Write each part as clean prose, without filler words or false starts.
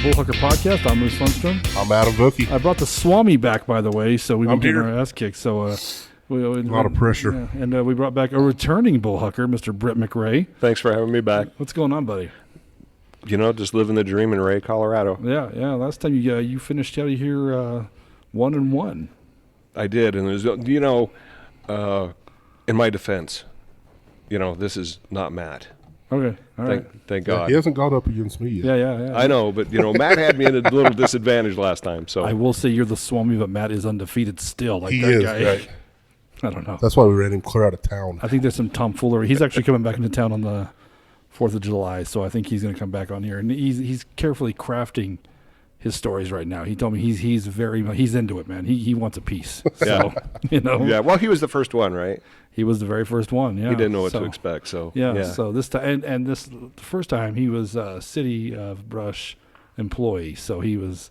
Bullhucker podcast. I'm Moose Lundstrom. I'm Adam Vokey. I brought the Swami back, by the way, so we've been getting our ass kicked. So a lot of pressure. Yeah. And we brought back a returning Bullhucker, Mr. Brett McRea. Thanks for having me back. What's going on, buddy? You know, just living the dream in Ray, Colorado. Yeah. Last time you finished out of here 1-1. I did, and there's in my defense, this is not Matt. Okay, all right. Thank God. He hasn't gone up against me yet. Yeah. I know, but Matt had me at a little disadvantage last time. So I will say you're the Swami, but Matt is undefeated still. Like he that is, guy. right? I don't know. That's why we ran him clear out of town. I think there's some tomfoolery. He's actually coming back into town on the 4th of July, so I think he's going to come back on here, and he's carefully crafting his stories right now. He told me he's into it, man. He wants a piece. So, Yeah. Well, he was the first one, right? He was the very first one. Yeah. He didn't know what to expect. So yeah. So this time, and the first time he was a City of Brush employee, so he was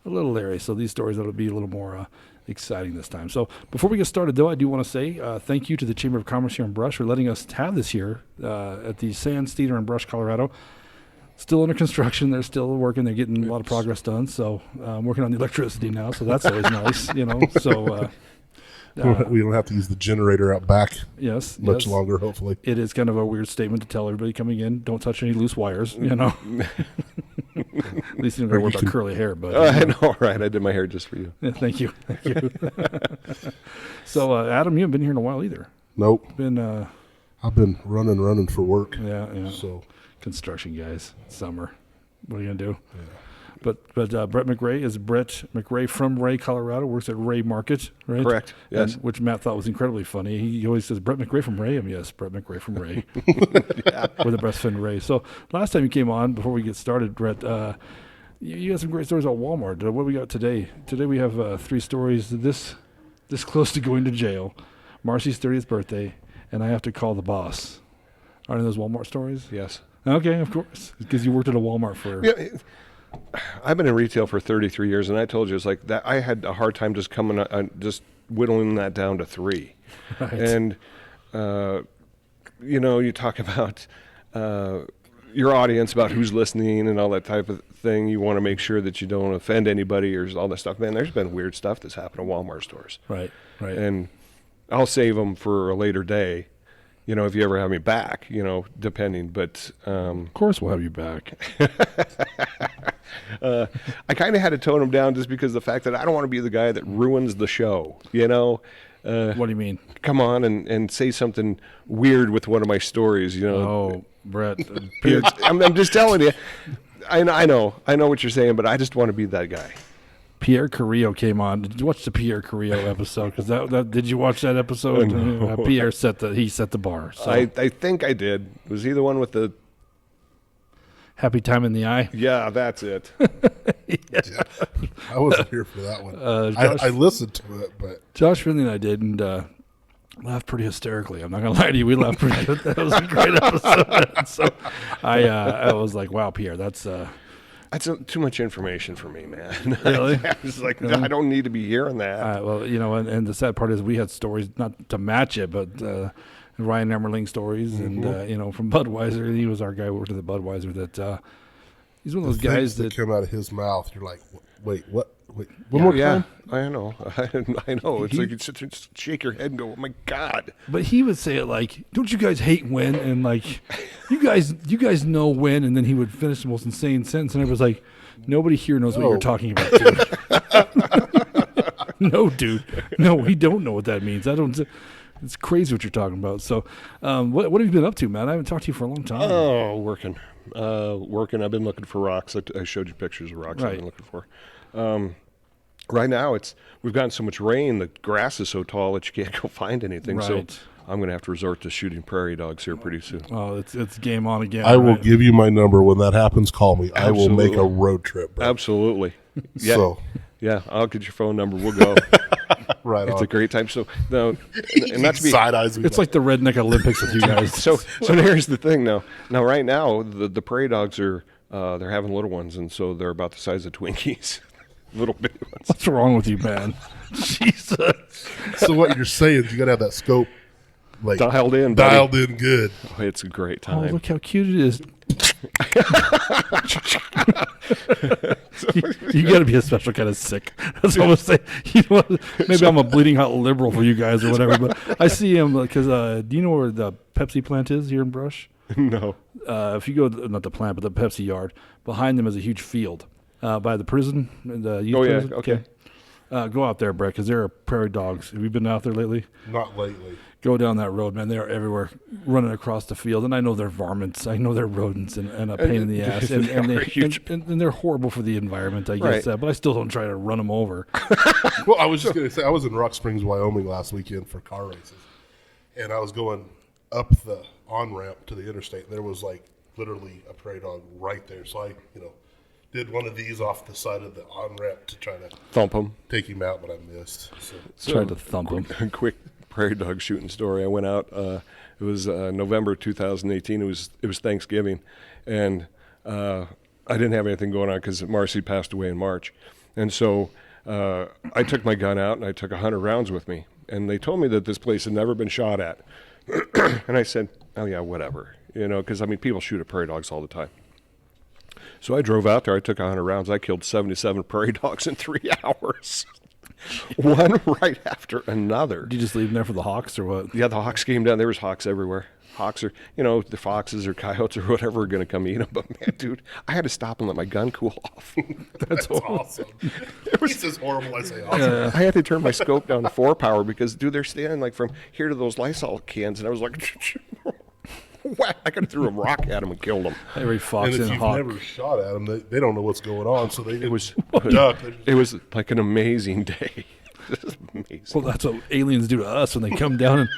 a little leery. So these stories will be a little more exciting this time. So before we get started, though, I do want to say thank you to the Chamber of Commerce here in Brush for letting us have this here at the Sands Theater in Brush, Colorado. Still under construction. They're still working. They're getting a lot of progress done. So I'm working on the electricity now, so that's always nice, So we don't have to use the generator out back much yes. longer, hopefully. It is kind of a weird statement to tell everybody coming in, don't touch any loose wires, At least you don't worry about curly hair. But I know, right? I did my hair just for you. Yeah, thank you. So, Adam, you haven't been here in a while either. Nope. I've been running for work. Yeah. So construction guys, summer. What are you gonna do? Yeah. But Brett McRea is Brett McRea from Ray, Colorado. Works at Ray Market, right? Correct. Yes. Which Matt thought was incredibly funny. He always says Brett McRea from Ray. Yes, Brett McRea from Ray. We're the best friend Ray. So last time you came on, before we get started, Brett, you had some great stories about Walmart. What we got today? Today we have 3 stories. This close to going to jail, Marcy's 30th birthday, and I have to call the boss. Are any of those Walmart stories? Yes. Okay, of course, because you worked at a Walmart for. Yeah. I've been in retail for 33 years, and I told you it's like that. I had a hard time just just whittling that down to 3. Right. And you talk about your audience, about who's listening, and all that type of thing. You want to make sure that you don't offend anybody or all that stuff. Man, there's been weird stuff that's happened in Walmart stores. Right. And I'll save them for a later day. If you ever have me back, depending. But of course, we'll have you back. I kind of had to tone them down just because of the fact that I don't want to be the guy that ruins the show. What do you mean? Come on and say something weird with one of my stories. Oh, Brett. I'm just telling you. I know what you're saying, but I just want to be that guy. Pierre Carrillo came on. Did you watch the Pierre Carrillo episode? Because that did you watch that episode? No. Pierre set the bar. So. I think I did. Was he the one with the happy time in the eye? Yeah, that's it. Yeah. I wasn't here for that one. I listened to it, but Josh Finley and I did, and laughed pretty hysterically. I'm not gonna lie to you. We laughed pretty good. That was a great episode. So I was like, wow, Pierre, that's too much information for me, man. Really? I was like, I don't need to be hearing that. Well, and the sad part is we had stories, not to match it, but Ryan Emmerling stories, and from Budweiser. He was our guy who worked at the Budweiser. That he's one of those guys that come out of his mouth. You're like, wait, what? Wait, one more time? I know. I know. It's like you sit there and shake your head and go, oh my God. But he would say it like, don't you guys hate when? And like, you guys know when? And then he would finish the most insane sentence. And I was like, nobody here knows what you're talking about, dude. No, dude. No, we don't know what that means. It's crazy what you're talking about. So what have you been up to, man? I haven't talked to you for a long time. Oh, working. I've been looking for rocks. I showed you pictures of rocks I've been looking for. Right now we've gotten so much rain, the grass is so tall that you can't go find anything. Right. So I'm going to have to resort to shooting prairie dogs here pretty soon. Oh, it's game on again. I will give you my number when that happens. Call me. Absolutely. I will make a road trip, bro. Absolutely. Yeah. So yeah, I'll get your phone number. We'll go. Right. It's a great time. So no, and not to be side eyes. It's like the redneck Olympics with you guys. So here's the thing. Now right now the prairie dogs are they're having little ones, and so they're about the size of Twinkies. Little bitty ones. What's wrong with you, man? Jesus. So what you're saying is you got to have that scope like dialed in good. Oh, it's a great time. Oh, look how cute it is. You got to be a special kind of sick. That's what I'm saying. Maybe I'm a bleeding hot liberal for you guys or whatever. But I see him because do you know where the Pepsi plant is here in Brush? No. If you go, not the plant, but the Pepsi yard, behind them is a huge field by the prison. The youth prison. Okay. Go out there, Brett, because there are prairie dogs. Have you been out there lately? Not lately. Go down that road, man. They are everywhere, running across the field. And I know they're varmints. I know they're rodents and a pain in the ass. And they're horrible for the environment, I guess. Right. But I still don't try to run them over. Well, I was just going to say, I was in Rock Springs, Wyoming last weekend for car races. And I was going up the on-ramp to the interstate. And there was like literally a prairie dog right there. So I, did one of these off the side of the on-ramp to try to Thump him. take him out, but I missed. So. Tried to thump him. Quick prairie dog shooting story. I went out. It was November 2018. It was Thanksgiving, and I didn't have anything going on because Marcy passed away in March, and so I took my gun out and I took 100 rounds with me. And they told me that this place had never been shot at, and I said, "Oh yeah, whatever," because people shoot at prairie dogs all the time. So I drove out there. I took 100 rounds. I killed 77 prairie dogs in 3 hours. One right after another. Did you just leave them there for the hawks or what? Yeah, the hawks came down. There was hawks everywhere. Hawks are, the foxes or coyotes or whatever are going to come eat them. But man, dude, I had to stop and let my gun cool off. That's awesome. It's as horrible as I say awesome. I had to turn my scope down to 4 power because, dude, they're standing like from here to those Lysol cans. And I was like... Whack. I could have threw a rock at him and killed him. Every fox and if and you've hawk. never shot at them, they don't know what's going on, so It was duck. It was like an amazing day. This is amazing. Well, that's what aliens do to us when they come down and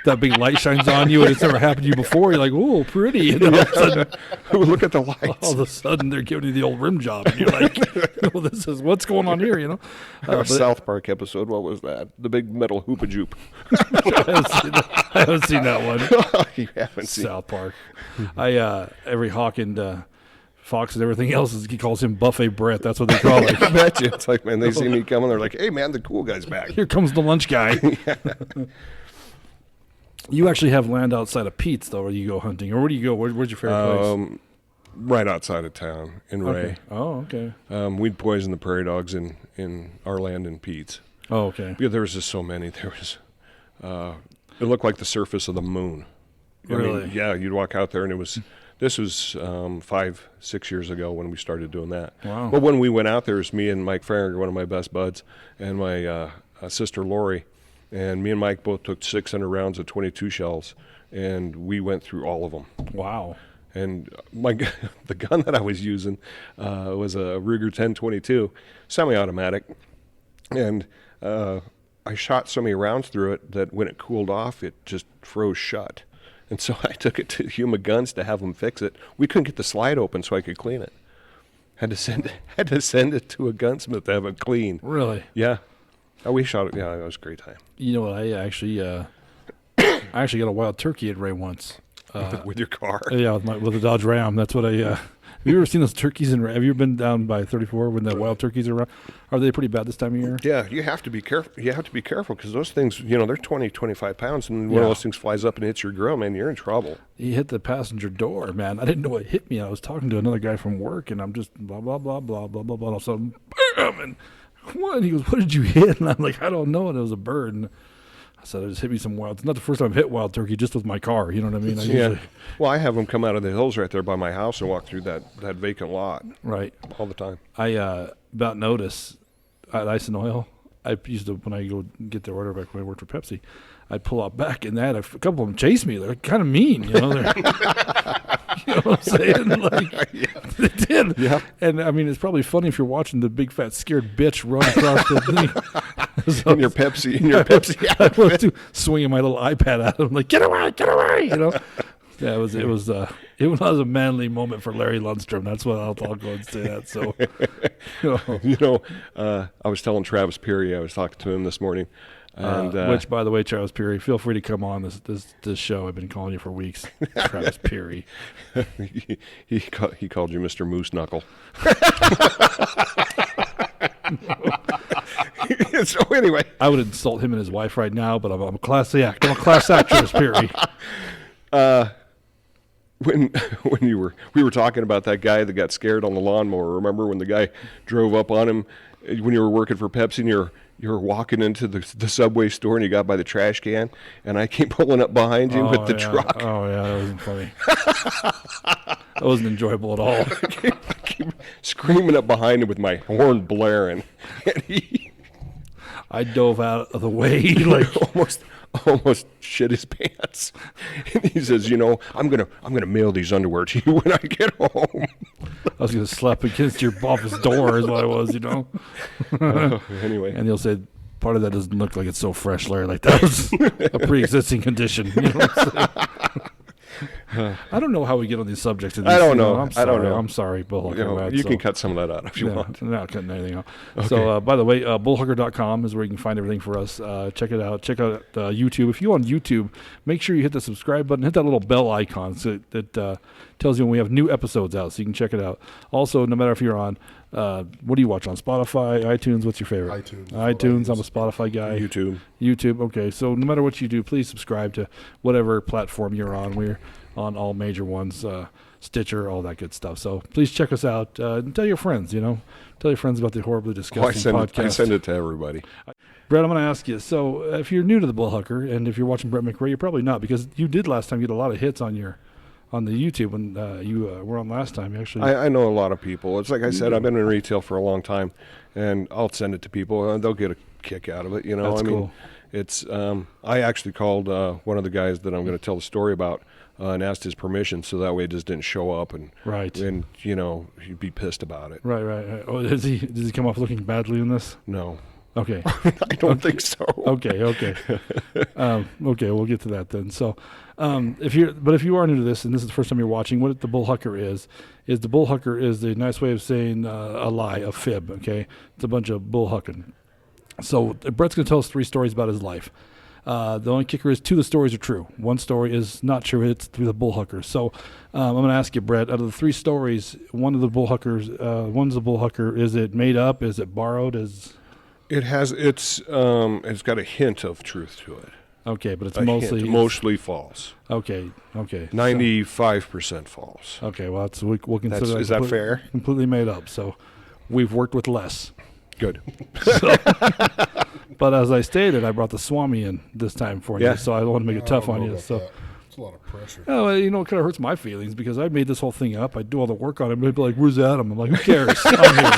that big light shines on you and it's never happened to you before. You're like, "Oh, pretty!" And all of a sudden, Look at the lights. all of a sudden, they're giving you the old rim job, and you're like, "Well, this is what's going on here," A South Park episode. What was that? The big metal hoopa-joop. I haven't seen that one. You haven't seen South Park. Every hawk and fox and everything else he calls him Buffet Brett. That's what they call it. I bet you. It's like, man, they see me coming. They're like, "Hey, man, the cool guy's back." Here comes the lunch guy. You actually have land outside of Pete's, though, where you go hunting. Or where do you go? Where's your favorite place? Right outside of town in Ray. Okay. Oh, okay. We'd poison the prairie dogs in our land in Pete's. Oh, okay. Yeah, there was just so many. There was, it looked like the surface of the moon. Really? Yeah, you'd walk out there and this was 5-6 years ago when we started doing that. Wow. But when we went out there, it was me and Mike Farringer, one of my best buds, and my sister Lori. And me and Mike both took 600 rounds of 22 shells, and we went through all of them. Wow. And the gun that I was using was a Ruger 10/22, semi-automatic, and I shot so many rounds through it that when it cooled off, it just froze shut. And so I took it to Huma Guns to have them fix it. We couldn't get the slide open so I could clean it. Had to send it to a gunsmith to have it clean. Really? Yeah. Oh, we shot it. Yeah, it was a great time. You know what? I actually got a wild turkey at Ray once. With your car? Yeah, with a Dodge Ram. That's what I... have you ever seen those turkeys in Ray? Have you ever been down by 34 when the wild turkeys are around? Are they pretty bad this time of year? Yeah, you have to be careful. You have to be careful because those things, they're 20, 25 pounds, and one of those things flies up and hits your grill, man, you're in trouble. He hit the passenger door, man. I didn't know it hit me. I was talking to another guy from work, and I'm just blah, blah, blah, blah, blah, blah, blah. All of a sudden, bam! And what? He goes, "What did you hit?" And I'm like, "I don't know." And it was a bird. And I said, "I just hit me some wild." It's not the first time I've hit wild turkey, just with my car. You know what I mean? Yeah. Well, I have them come out of the hills right there by my house and walk through that vacant lot. Right. All the time. I about notice at Ice and Oil. I used to, when I go get their order back when I worked for Pepsi, I'd pull out back, and they had a couple of them chase me. They're kind of mean, you know. You know what I'm saying? Like, they did. Yeah. And I mean, it's probably funny if you're watching the big fat scared bitch run across the thing. So in your Pepsi. I was swinging my little iPad at him, like, get away, you know. Yeah, it was a manly moment for Larry Lundstrom. That's what I'll go and say that. So, I was telling Travis Peary, I was talking to him this morning. And, which, by the way, Travis Peary, feel free to come on this show. I've been calling you for weeks. Travis Peary. he called you Mr. Moose Knuckle. So anyway, I would insult him and his wife right now, but I'm a class act. I'm a class act, Travis Peary. when we were talking about that guy that got scared on the lawnmower. Remember when the guy drove up on him when you were working for Pepsi and you were walking into the Subway store and you got by the trash can and I came pulling up behind you with the truck. Oh yeah, that wasn't funny. That wasn't enjoyable at all. I came screaming up behind him with my horn blaring, and I dove out of the way like almost shit his pants. And he says, I'm gonna mail these underwear to you when I get home. I was gonna slap against your office door is what I was, Anyway. And he'll say part of that doesn't look like it's so fresh, Larry. Like that was a pre-existing condition. You know what I'm saying? I don't know how we get on these subjects. I don't know. I'm sorry. I don't know. I'm sorry, Bullhucker. You can cut some of that out if you want. I'm not cutting anything out. Okay. So, by the way, bullhucker.com is where you can find everything for us. Check it out. Check out YouTube. If you're on YouTube, make sure you hit the subscribe button. Hit that little bell icon so that tells you when we have new episodes out, so you can check it out. Also, no matter if you're on, what do you watch on Spotify, iTunes? What's your favorite? iTunes. I'm a Spotify guy. YouTube. Okay. So no matter what you do, please subscribe to whatever platform you're on. We're on all major ones, Stitcher, all that good stuff. So please check us out and tell your friends, Tell your friends about the Horribly Disgusting podcast. I send it to everybody. Brett, I'm going to ask you, so if you're new to the Bullhucker and if you're watching Brett McRea, you're probably not because you did last time get a lot of hits on the YouTube when you were on last time. Actually, I know a lot of people. It's like I said, I've been in retail for a long time, and I'll send it to people, and they'll get a kick out of it. That's cool. It's I actually called one of the guys that I'm going to tell the story about and asked his permission, so that way it just didn't show up and he'd be pissed about it. Right. Oh, does he come off looking badly in this? No. Okay. I don't think so. Okay. Okay, we'll get to that then. So, if you are new to this and this is the first time you're watching, what the Bullhucker is the Bullhucker is the nice way of saying a lie, a fib. Okay, it's a bunch of bullhucking. So Brett's going to tell us 3 stories about his life. The only kicker is 2 of the stories are true. 1 story is not true. It's through the Bullhucker. So I'm going to ask you, Brett, out of the 3 stories, one's the Bullhucker. Is it made up? Is it borrowed? It's got a hint of truth to it. Okay, but it's mostly false. Okay. 95% false. Okay, well we'll consider that. Is that fair? Completely made up. So we've worked with less. Good. But as I stated, I brought the Swami in this time for you, so I don't want to make it tough on you. So it's a lot of pressure. Oh, it kind of hurts my feelings because I made this whole thing up. I do all the work on it. They'd be like, "Where's Adam?" I'm like, "Who cares? I'm here."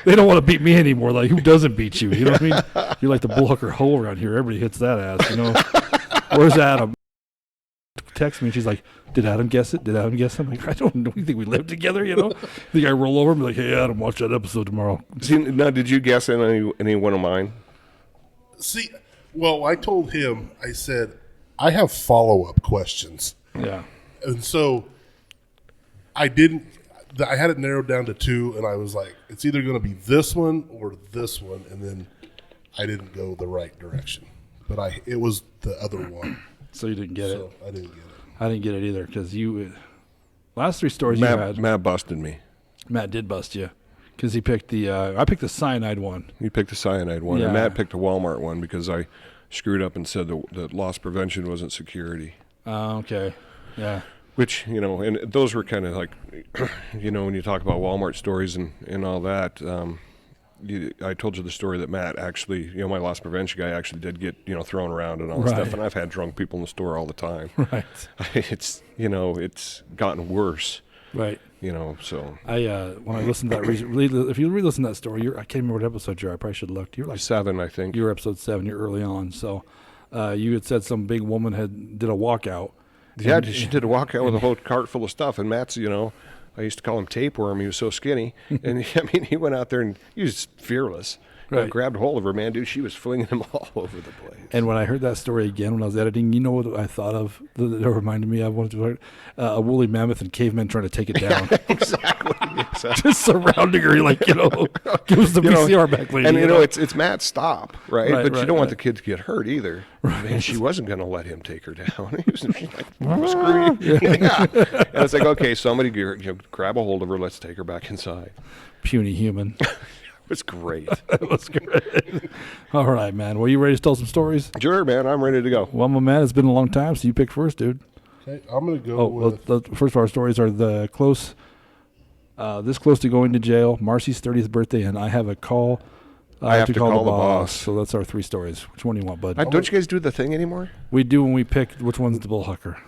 They don't want to beat me anymore. Like, who doesn't beat you? You know what I mean? You're like the Bullhucker hole around here. Everybody hits that ass. Where's Adam? Text me and she's like, "Did Adam guess it? I'm like, I don't know. You think we live together? Think I roll over and be like, "Hey, Adam, watch that episode tomorrow." See, now, did you guess any one of mine? See, well, I told him, I said, I have follow-up questions. Yeah. And so I had it narrowed down to 2, and I was like, it's either going to be this one or this one, and then I didn't go the right direction. But it was the other one. So you didn't get it? I didn't get it. I didn't get it either because last 3 stories you had. Matt busted me. Matt did bust you because he picked I picked the cyanide one. He picked the cyanide one, Yeah. and Matt picked a Walmart one because I screwed up and said that loss prevention wasn't security. Okay. Yeah. Which, and those were kind of like, when you talk about Walmart stories and all that, I told you the story that Matt actually, my loss prevention guy actually did get, thrown around and all that stuff. And I've had drunk people in the store all the time. Right. It's, it's gotten worse. Right. So. When I listened to that, if you re-listen to that story, I can't remember what episode you're. I probably should have looked. You're like 7, I think. You were episode 7. You're early on. So you had said some big woman did a walkout. Yeah, she did a walkout with a whole cart full of stuff. And Matt's, I used to call him tapeworm. He was so skinny. And he went out there and he was fearless. Right. Grabbed hold of her, man, dude. She was flinging him all over the place. And when I heard that story again, when I was editing, you know what I thought of? That reminded me of a woolly mammoth and cavemen trying to take it down. Exactly. Just surrounding her, like, give us the VCR back, lady. And it's Matt's stop, right? But you don't want the kid to get hurt either. Right. Man, she wasn't going to let him take her down. She's like, screw you. Yeah. And it's like, okay, somebody grab a hold of her. Let's take her back inside. Puny human. was great. It was great. All right, man. Well, you ready to tell some stories? Sure, man. I'm ready to go. Well, my man, it's been a long time, so you pick first, dude. Okay, I'm going to go with... Well, the first of our stories are this close to going to jail, Marcy's 30th birthday, and I have a call. I have to call the boss. So that's our three stories. Which one do you want, bud? Don't you guys do the thing anymore? We do when we pick which one's the Bullhucker.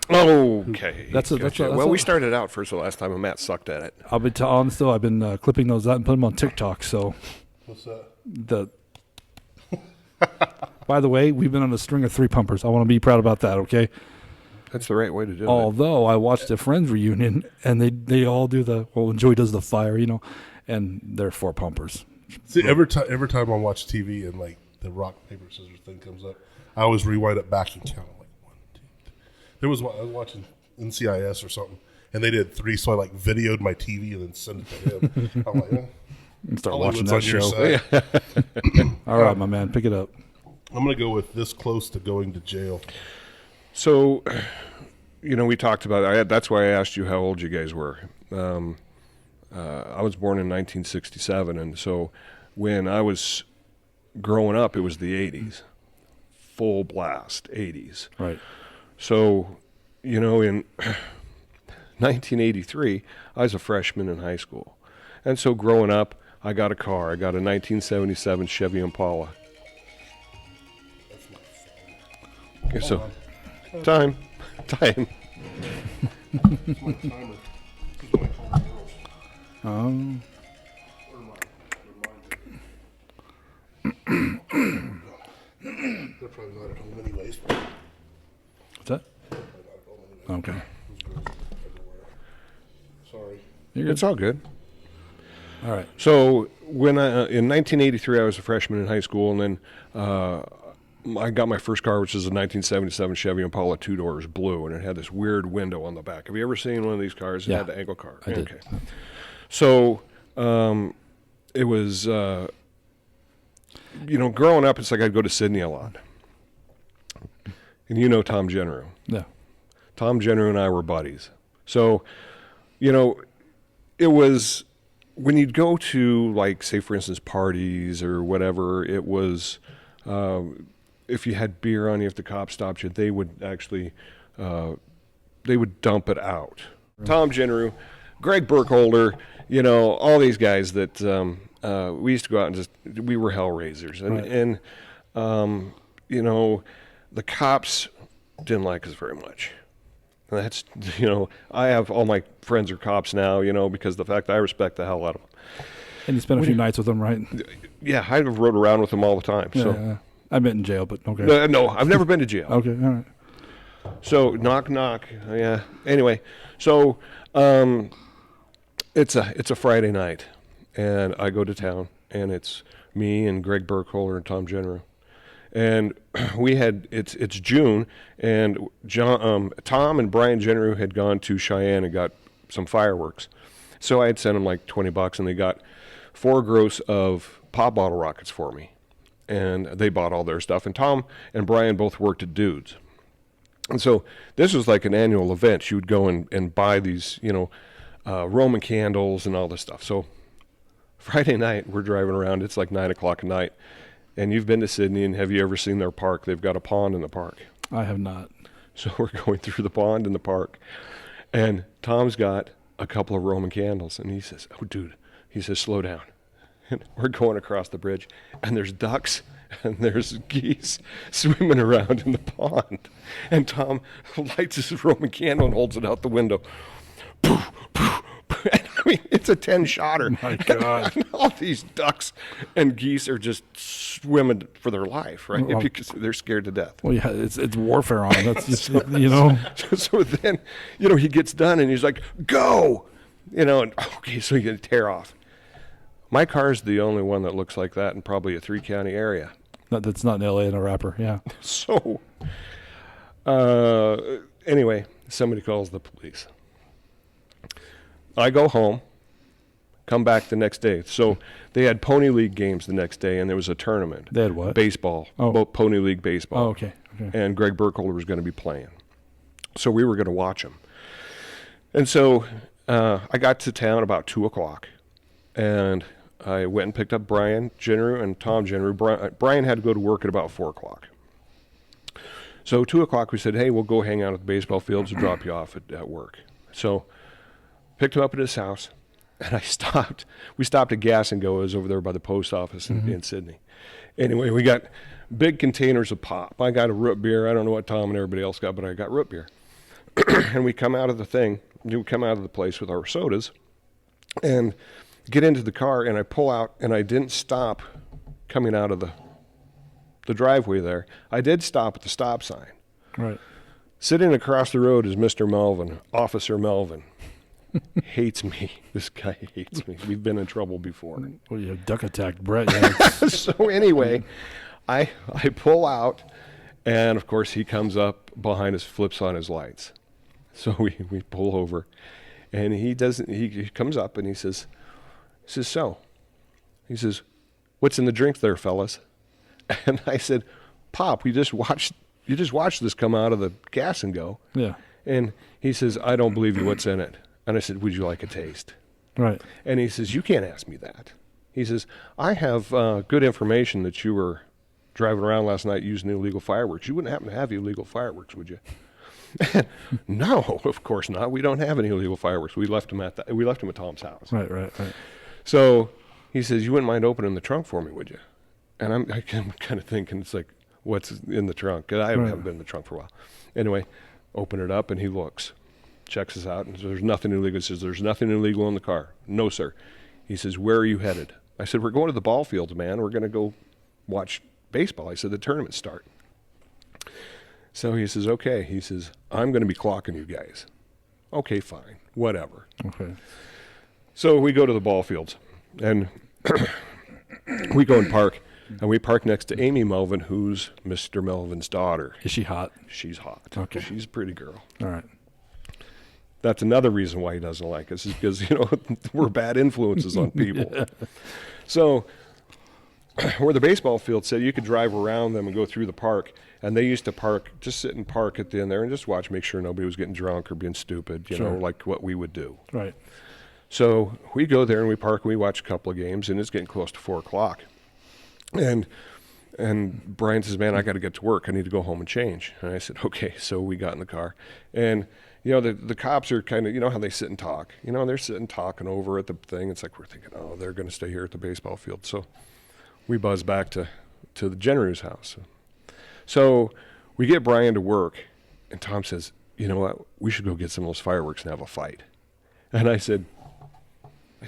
Okay. That's we started out first the last time, and Matt sucked at it. I'll be honest, though. I've been clipping those out and putting them on TikTok. So, What's that? By the way, we've been on a string of 3 pumpers. I want to be proud about that, okay? That's the right way to do it. Although I watched a Friends reunion, and they all do when Joey does the fire, and they're 4 pumpers. See, every time I watch TV and like the rock, paper, scissors thing comes up, I always rewind it back and count. I'm like 1, 2, 3. There was one, I was watching NCIS or something, and they did 3, so I like videoed my TV and then sent it to him. I'm like, start watching that show. All right, my man, pick it up. I'm going to go with this close to going to jail. So, we talked about that's why I asked you how old you guys were. I was born in 1967, and so when I was growing up, it was the 80s, full blast 80s. Right. So, in 1983, I was a freshman in high school, and so growing up, I got a car. I got a 1977 Chevy Impala. Okay, so time. They're probably not at home anyways. What's that? Okay. Sorry. It's all good. All right. So when in 1983, I was a freshman in high school, and then I got my first car, which is a 1977 Chevy Impala 2-doors, blue, and it had this weird window on the back. Have you ever seen one of these cars? It had the angle car. I did. Okay. So it was, growing up, it's like I'd go to Sydney a lot. And Tom Generu. Yeah. Tom Generu and I were buddies. So, it was when you'd go to, like, say, for instance, parties or whatever, it was if you had beer on you, if the cops stopped you, they would actually they would dump it out. Tom Generu, Greg Burkholder, all these guys that we used to go out and we were hellraisers. And the cops didn't like us very much. And that's, I have all my friends are cops now, because the fact that I respect the hell out of them. And you spent a few nights with them, right? Yeah, I rode around with them all the time. Yeah. I've been in jail, but okay. No, I've never been to jail. Okay, all right. So knock, knock. Yeah. Anyway, so it's a Friday night, and I go to town, and it's me and Greg Burkholder and Tom Generu, and it's June, and Tom and Brian Generu had gone to Cheyenne and got some fireworks, so I had sent them like $20, and they got 4 gross of pop bottle rockets for me. And they bought all their stuff. And Tom and Brian both worked at Dudes. And so this was like an annual event. You would go and buy these, Roman candles and all this stuff. So Friday night, we're driving around. It's like 9 o'clock at night. And you've been to Sydney, and have you ever seen their park? They've got a pond in the park. I have not. So we're going through the pond in the park. And Tom's got a couple of Roman candles. And he says, oh, dude, he says, slow down. And we're going across the bridge, and there's ducks and there's geese swimming around in the pond. And Tom lights his Roman candle and holds it out the window. Poof, poof, poof. And I mean, it's a 10-shotter. My God. And all these ducks and geese are just swimming for their life, right? Well, because they're scared to death. Well, yeah, it's warfare on them. That's just, So then, he gets done, and he's like, go! And okay, so you're going to tear off. My car's the only one that looks like that in probably a 3-county area. That's not in L.A. and a rapper, yeah. So, anyway, somebody calls the police. I go home, come back the next day. So they had Pony League games the next day, and there was a tournament. They had what? Baseball. Oh. Pony League baseball. Oh, okay. And Greg Burkholder was going to be playing. So we were going to watch him. And so I got to town about 2 o'clock, and I went and picked up Brian Jenner and Tom Jenner. Brian had to go to work at about 4 o'clock. So 2 o'clock we said, hey, we'll go hang out at the baseball fields and drop you off at work. So picked him up at his house, and we stopped at Gas and Go. It was over there by the post office in Sydney. Anyway, we got big containers of pop. I got a root beer. I don't know what Tom and everybody else got, but I got root beer. And we come out of the place with our sodas and get into the car, and I pull out, and I didn't stop coming out of the driveway there. I did stop at the stop sign. Right. Sitting across the road is Mr. Melvin, Officer Melvin. Hates me. This guy hates me. We've been in trouble before. Well, you duck attacked Brett. Yeah. So anyway, I pull out, and of course he comes up behind us, flips on his lights. So we pull over, and he comes up and he says, so, he says, what's in the drink there, fellas? And I said, Pop, you just watched this come out of the Gas and Go. Yeah. And he says, I don't believe you. What's in it? And I said, would you like a taste? Right. And he says, you can't ask me that. He says, I have good information that you were driving around last night using illegal fireworks. You wouldn't happen to have illegal fireworks, would you? No, of course not. We don't have any illegal fireworks. We left them at Tom's house. Right. So he says, you wouldn't mind opening the trunk for me, would you? And I'm kind of thinking, it's like, what's in the trunk? And I haven't been in the trunk for a while. Anyway, open it up, and he looks, checks us out, and says, there's nothing illegal. He says, there's nothing illegal in the car. No, sir. He says, where are you headed? I said, we're going to the ball fields, man. We're going to go watch baseball. I said, the tournaments start. So he says, okay. He says, I'm going to be clocking you guys. Okay, fine. Whatever. Okay. So we go to the ball fields, and we go and park, and we park next to Amy Melvin, who's Mr. Melvin's daughter. Is she hot? She's hot. Okay. She's a pretty girl. All right. That's another reason why he doesn't like us, is because, we're bad influences on people. Yeah. So where the baseball field said you could drive around them and go through the park, and they used to just sit and park at the end there and just watch, make sure nobody was getting drunk or being stupid, you know, like what we would do. Right. So we go there and we park and we watch a couple of games, and it's getting close to 4 o'clock. And Brian says, man, I got to get to work. I need to go home and change. And I said, okay. So we got in the car. And, the cops are kind of, how they sit and talk. They're sitting talking over at the thing. It's like we're thinking, oh, they're going to stay here at the baseball field. So we buzz back to the Jenner's house. So we get Brian to work, and Tom says, you know what, we should go get some of those fireworks and have a fight. And I said,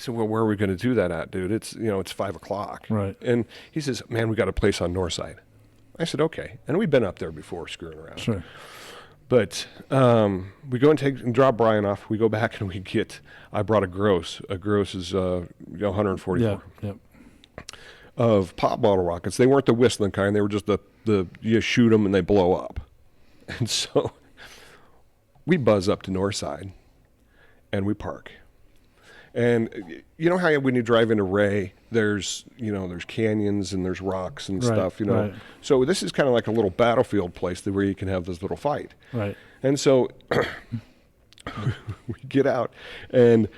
well, where are we going to do that at, dude? It's, it's 5 o'clock. Right. And he says, man, we got a place on Northside. I said, okay. And we'd been up there before screwing around. Sure. But we go and drop Brian off. We go back and I brought a gross. A gross is 144. Yep. Of pop bottle rockets. They weren't the whistling kind. They were just you shoot them and they blow up. And so we buzz up to Northside and we park. And you know how when you drive into Ray, there's canyons and there's rocks and stuff, Right. So this is kind of like a little battlefield place where you can have this little fight. Right. And so we get out, and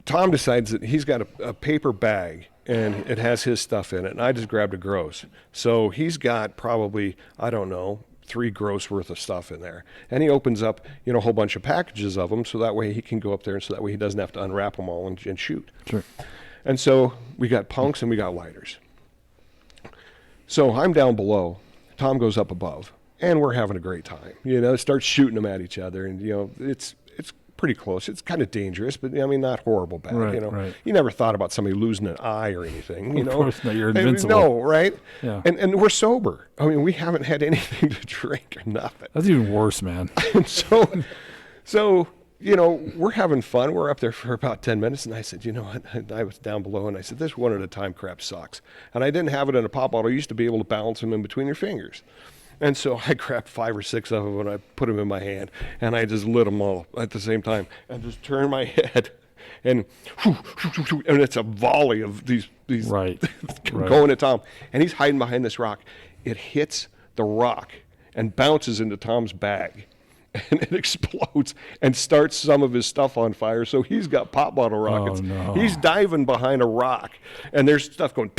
Tom decides that he's got a paper bag, and it has his stuff in it, and I just grabbed a gross. So he's got probably, 3 gross worth of stuff in there. And he opens up, a whole bunch of packages of them, so that way he can go up there, and so that way he doesn't have to unwrap them all and shoot. Sure. And so we got punks and we got lighters. So I'm down below. Tom goes up above, and we're having a great time. Starts shooting them at each other, and, it's pretty close. It's kind of dangerous, but not horrible bad. Right. You never thought about somebody losing an eye or anything. Of course not. You're invincible. No, right? Yeah. And we're sober. We haven't had anything to drink or nothing. That's even worse, man. And so we're having fun. We're up there for about 10 minutes, and I said, you know what? I was down below, and I said, this one at a time crap sucks. And I didn't have it in a pop bottle. I used to be able to balance them in between your fingers. And so I grabbed 5 or 6 of them, and I put them in my hand, and I just lit them all at the same time, and just turned my head, and it's a volley of these Right. going at Tom, and he's hiding behind this rock. It hits the rock and bounces into Tom's bag, and it explodes and starts some of his stuff on fire. So he's got pop bottle rockets. Oh, no. He's diving behind a rock, and there's stuff going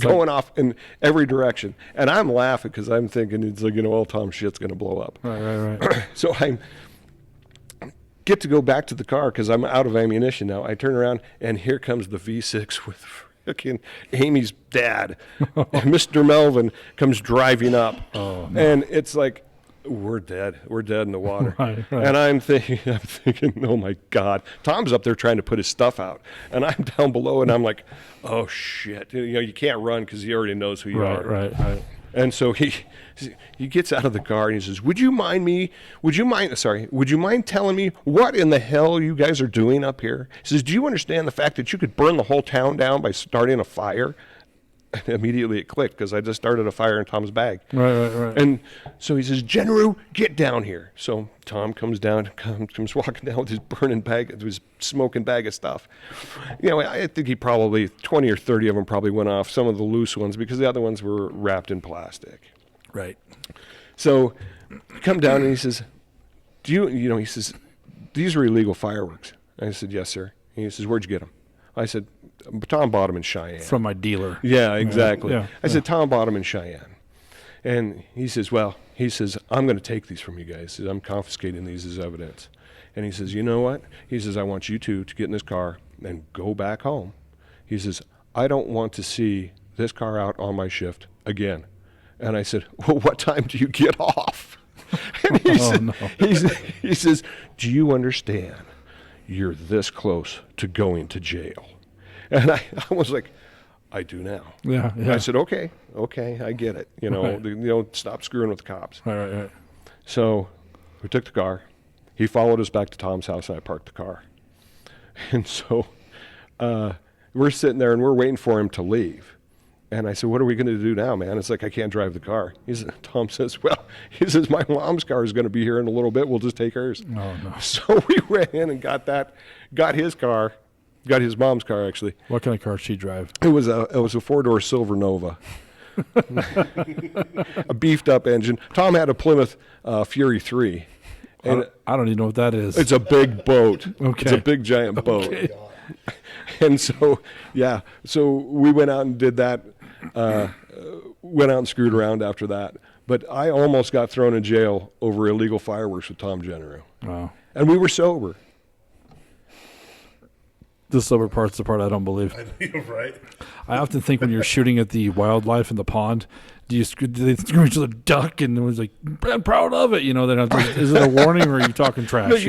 going off in every direction. And I'm laughing because I'm thinking, it's like, well, Tom, shit's going to blow up. Right. So I get to go back to the car because I'm out of ammunition now. I turn around, and here comes the V6 with freaking Amy's dad. Mr. Melvin comes driving up. Oh, no. And it's like, we're dead. We're dead in the water. Right. And I'm thinking, oh my God. Tom's up there trying to put his stuff out. And I'm down below, and I'm like, oh shit. You can't run because he already knows who you are. Right. And so he gets out of the car, and he says, would you mind telling me what in the hell you guys are doing up here? He says, do you understand the fact that you could burn the whole town down by starting a fire? And immediately it clicked because I just started a fire in Tom's bag. Right. And so he says, Generu, get down here. So Tom comes walking down with his burning bag, his smoking bag of stuff. I think he probably, 20 or 30 of them probably went off, some of the loose ones, because the other ones were wrapped in plastic. Right. So come down, and he says, he says, these are illegal fireworks. I said, yes, sir. And he says, where'd you get them? I said, Tom bought them in Cheyenne. From my dealer. Yeah, exactly. Yeah. I said, Tom bought them in Cheyenne. And he says, I'm going to take these from you guys. He says, I'm confiscating these as evidence. And he says, you know what? He says, I want you two to get in this car and go back home. He says, I don't want to see this car out on my shift again. And I said, well, what time do you get off? And he says, do you understand? You're this close to going to jail. And I was like, I do now. Yeah. I said, okay, I get it. Right. Stop screwing with the cops. Right. So we took the car. He followed us back to Tom's house, and I parked the car. And so we're sitting there, and we're waiting for him to leave. And I said, what are we going to do now, man? It's like, I can't drive the car. Tom says, my mom's car is going to be here in a little bit. We'll just take hers. Oh, no. So we ran in and got his car, got his mom's car, actually. What kind of car did she drive? It was a four-door Silver Nova. A beefed up engine. Tom had a Plymouth Fury 3. And I don't even know what that is. it's a big boat. Okay. It's a big giant boat. Okay. And so, so we went out and did that, went out and screwed around after that. But I almost got thrown in jail over illegal fireworks with Tom Generu. Wow. And we were sober. The sober part's the part I don't believe. I know, right? I often think when you're shooting at the wildlife in the pond, do they scream each other duck, and it was like, I'm proud of it, is it a warning, or are you talking trash,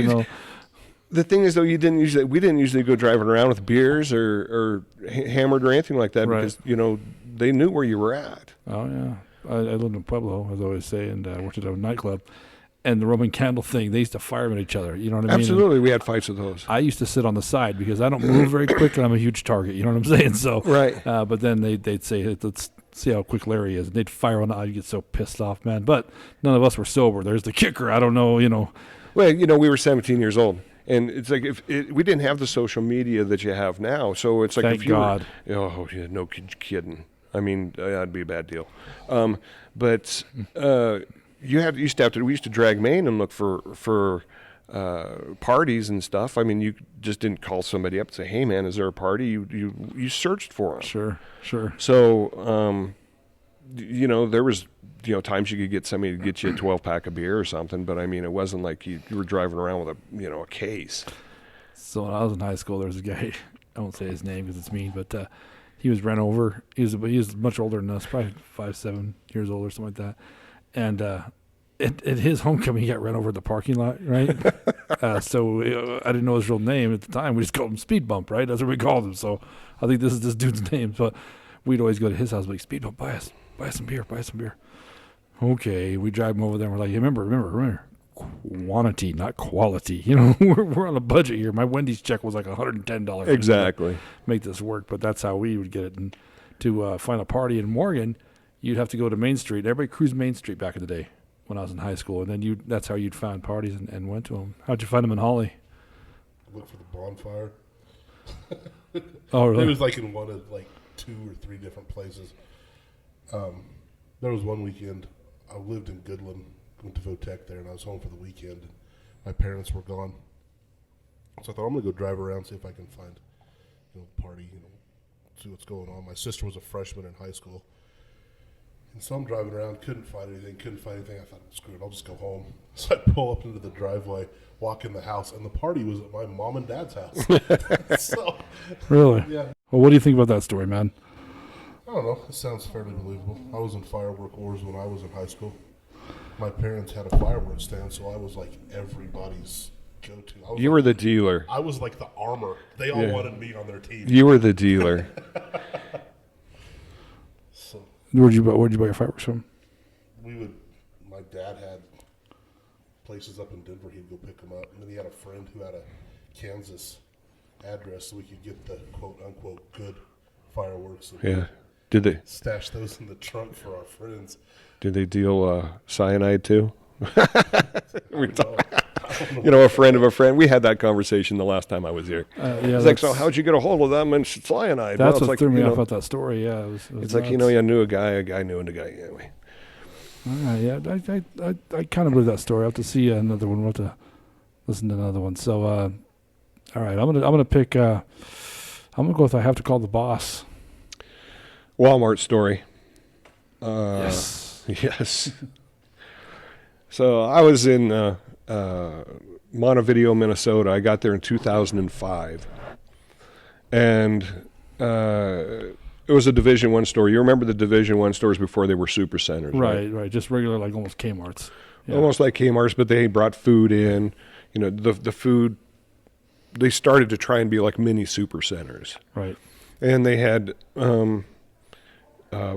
The thing is, though, we didn't usually go driving around with beers or hammered or anything like that, right. because, they knew where you were at. Oh, yeah. I lived in Pueblo, as I always say, and I worked at a nightclub. And the Roman candle thing, they used to fire them at each other. You know what I mean? Absolutely. We had fights with those. I used to sit on the side because I don't move very quick, and I'm a huge target. You know what I'm saying? So, right. But then they'd say, let's see how quick Larry is. And they'd fire on the eye. You get so pissed off, man. But none of us were sober. There's the kicker. I don't know, Well, we were 17 years old. And it's like we didn't have the social media that you have now. So it's like, Thank if you God. Oh, yeah, no kidding. I mean, that'd be a bad deal. But we used to drag Maine and look for parties and stuff. I mean, you just didn't call somebody up and say, hey, man, is there a party? You searched for them. Sure. So, there was, times you could get somebody to get you a 12-pack of beer or something. But, I mean, it wasn't like you were driving around with a case. So when I was in high school, there was a guy, I won't say his name because it's mean, but he was run over. He was much older than us, probably 5-7 years old or something like that. And at his homecoming, he got run over at the parking lot, right? So I didn't know his real name at the time. We just called him Speed Bump, right? That's what we called him. So I think this is this dude's name. But we'd always go to his house, like, Speed Bump, buy some beer. Okay, we drive him over there, and we're like, remember, quantity, not quality. We're on a budget here. My Wendy's check was like $110. Exactly. Make this work, but that's how we would get it. And to find a party in Morgan, you'd have to go to Main Street. Everybody cruised Main Street back in the day when I was in high school, and then that's how you'd find parties and went to them. How'd you find them in Holly? Look for the bonfire. Oh, really? It was like in one of like 2 or 3 different places. There was one weekend I lived in Goodland, went to Votech there, and I was home for the weekend, and my parents were gone. So I thought I'm gonna go drive around, see if I can find, party, see what's going on. My sister was a freshman in high school, and so I'm driving around, couldn't find anything. I thought, screw it, I'll just go home. So I pull up into the driveway, walk in the house, and the party was at my mom and dad's house. So, really? yeah. Well, what do you think about that story, man? I don't know. It sounds fairly believable. I was in firework wars when I was in high school. My parents had a fireworks stand, so I was like everybody's go-to. You were the dealer. I was like the armor. They all wanted me on their team. You were the dealer. So Where'd you buy your fireworks from? my dad had places up in Denver. He'd go pick them up. And then he had a friend who had a Kansas address so we could get the quote-unquote good fireworks. Yeah. Did they stash those in the trunk for our friends? Did they deal cyanide too? A friend of a friend. We had that conversation the last time I was here. It's like, so how'd you get a hold of them and cyanide? That's what what threw me off about that story. Yeah, it was it's like, you knew a guy knew a guy. Anyway. Yeah, I kind of believe that story. I have to see another one. We'll have to listen to another one. So, all right, I'm gonna pick. I'm gonna go with I have to call the boss. Walmart story. Yes. Yes. So I was in Montevideo, Minnesota. I got there in 2005, and it was a Division I store. You remember the Division I stores before they were super centers, right? Right. Just regular, like almost Kmart's. Yeah. Almost like Kmart's, but they brought food in. The food. They started to try and be like mini super centers, right? And they had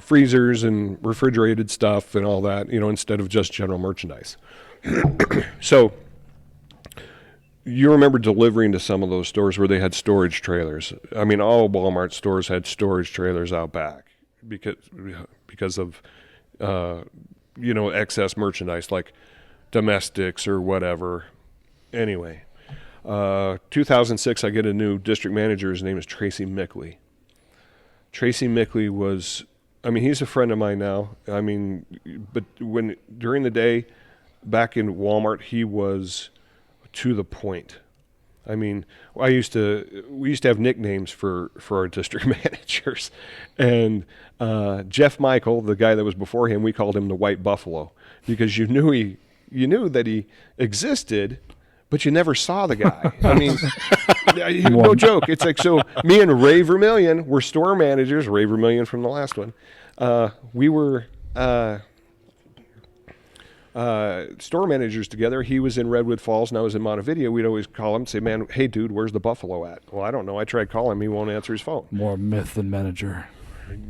freezers and refrigerated stuff and all that, instead of just general merchandise. So you remember delivering to some of those stores where they had storage trailers. I mean, all Walmart stores had storage trailers out back because of excess merchandise like domestics or whatever. Anyway, 2006, I get a new district manager. His name is Tracy Mickley. Tracy Mickley was, he's a friend of mine now. But during the day back in Walmart, he was to the point. We used to have nicknames for our district managers, and Jeff Michael, the guy that was before him, we called him the White Buffalo because you knew that he existed, but you never saw the guy. No joke. It's like, so me and Ray Vermillion were store managers. Ray Vermillion from the last one. We were store managers together. He was in Redwood Falls and I was in Montevideo. We'd always call him and say, man, hey, dude, where's the Buffalo at? Well, I don't know. I tried calling him. He won't answer his phone. More myth than manager.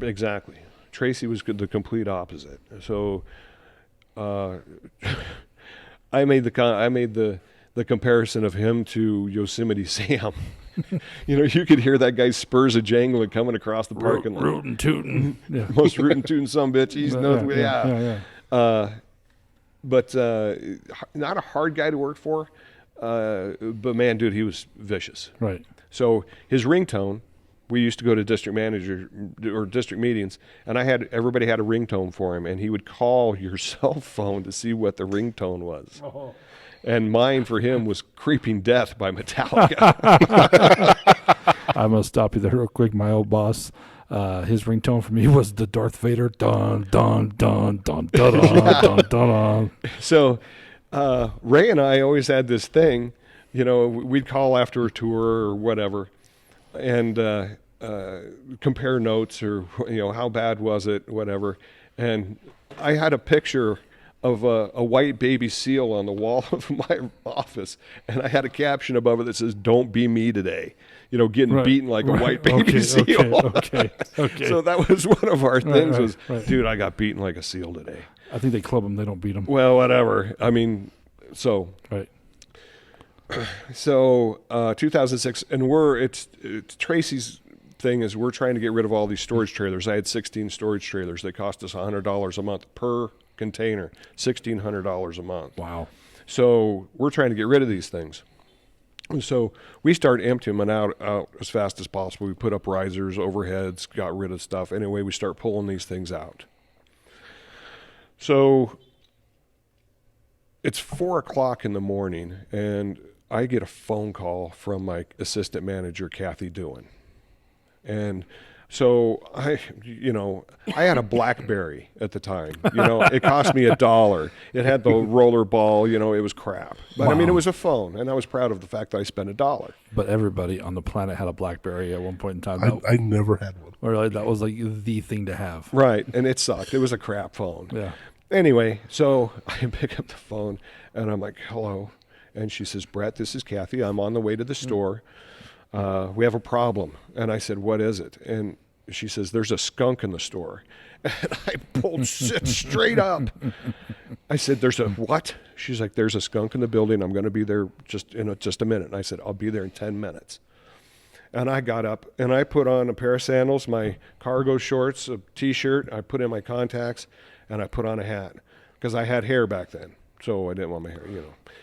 Exactly. Tracy was the complete opposite. So I made the comparison of him to Yosemite Sam. You could hear that guy's spurs a jangling coming across the parking lot. Rootin' tootin'. Yeah. Most rootin' tootin' sumbitch. He's but not a hard guy to work for. But man, dude, he was vicious. Right. So his ringtone, we used to go to district manager or district meetings, and everybody had a ringtone for him, and he would call your cell phone to see what the ringtone was. Oh. And mine for him was Creeping Death by Metallica. I'm going to stop you there real quick. My old boss, his ringtone for me was the Darth Vader. Dun, dun, dun, dun, dun, dun, dun, dun. So Ray and I always had this thing, we'd call after a tour or whatever and compare notes or, how bad was it, whatever. And I had a picture of a white baby seal on the wall of my office, and I had a caption above it that says, "Don't be me today." Getting beaten like a white baby seal. Okay. So that was one of our things dude, I got beaten like a seal today. I think they club them, they don't beat them. Well, whatever. So. Right. So 2006, and it's Tracy's thing is we're trying to get rid of all these storage trailers. I had 16 storage trailers. They cost us $100 a month per container, $1,600 a month. Wow. So we're trying to get rid of these things. And so we start emptying them out as fast as possible. We put up risers, overheads, got rid of stuff. Anyway, we start pulling these things out. So it's 4:00 in the morning, and I get a phone call from my assistant manager, Kathy Doohan. And so I had a BlackBerry at the time. It cost me $1. It had the roller ball. It was crap. But I mean, it was a phone, and I was proud of the fact that I spent $1. But everybody on the planet had a BlackBerry at one point in time. I never had one. Or like, that was like the thing to have. Right, and it sucked. It was a crap phone. Yeah. Anyway, so I pick up the phone, and I'm like, hello. And she says, Brett, this is Kathy. I'm on the way to the store. We have a problem. And I said, what is it? And she says, there's a skunk in the store. And I pulled straight up. I said, there's a what? She's like, there's a skunk in the building. I'm going to be there just in just a minute. And I said, I'll be there in 10 minutes. And I got up, and I put on a pair of sandals, my cargo shorts, a T-shirt. I put in my contacts, and I put on a hat because I had hair back then. So I didn't want my hair,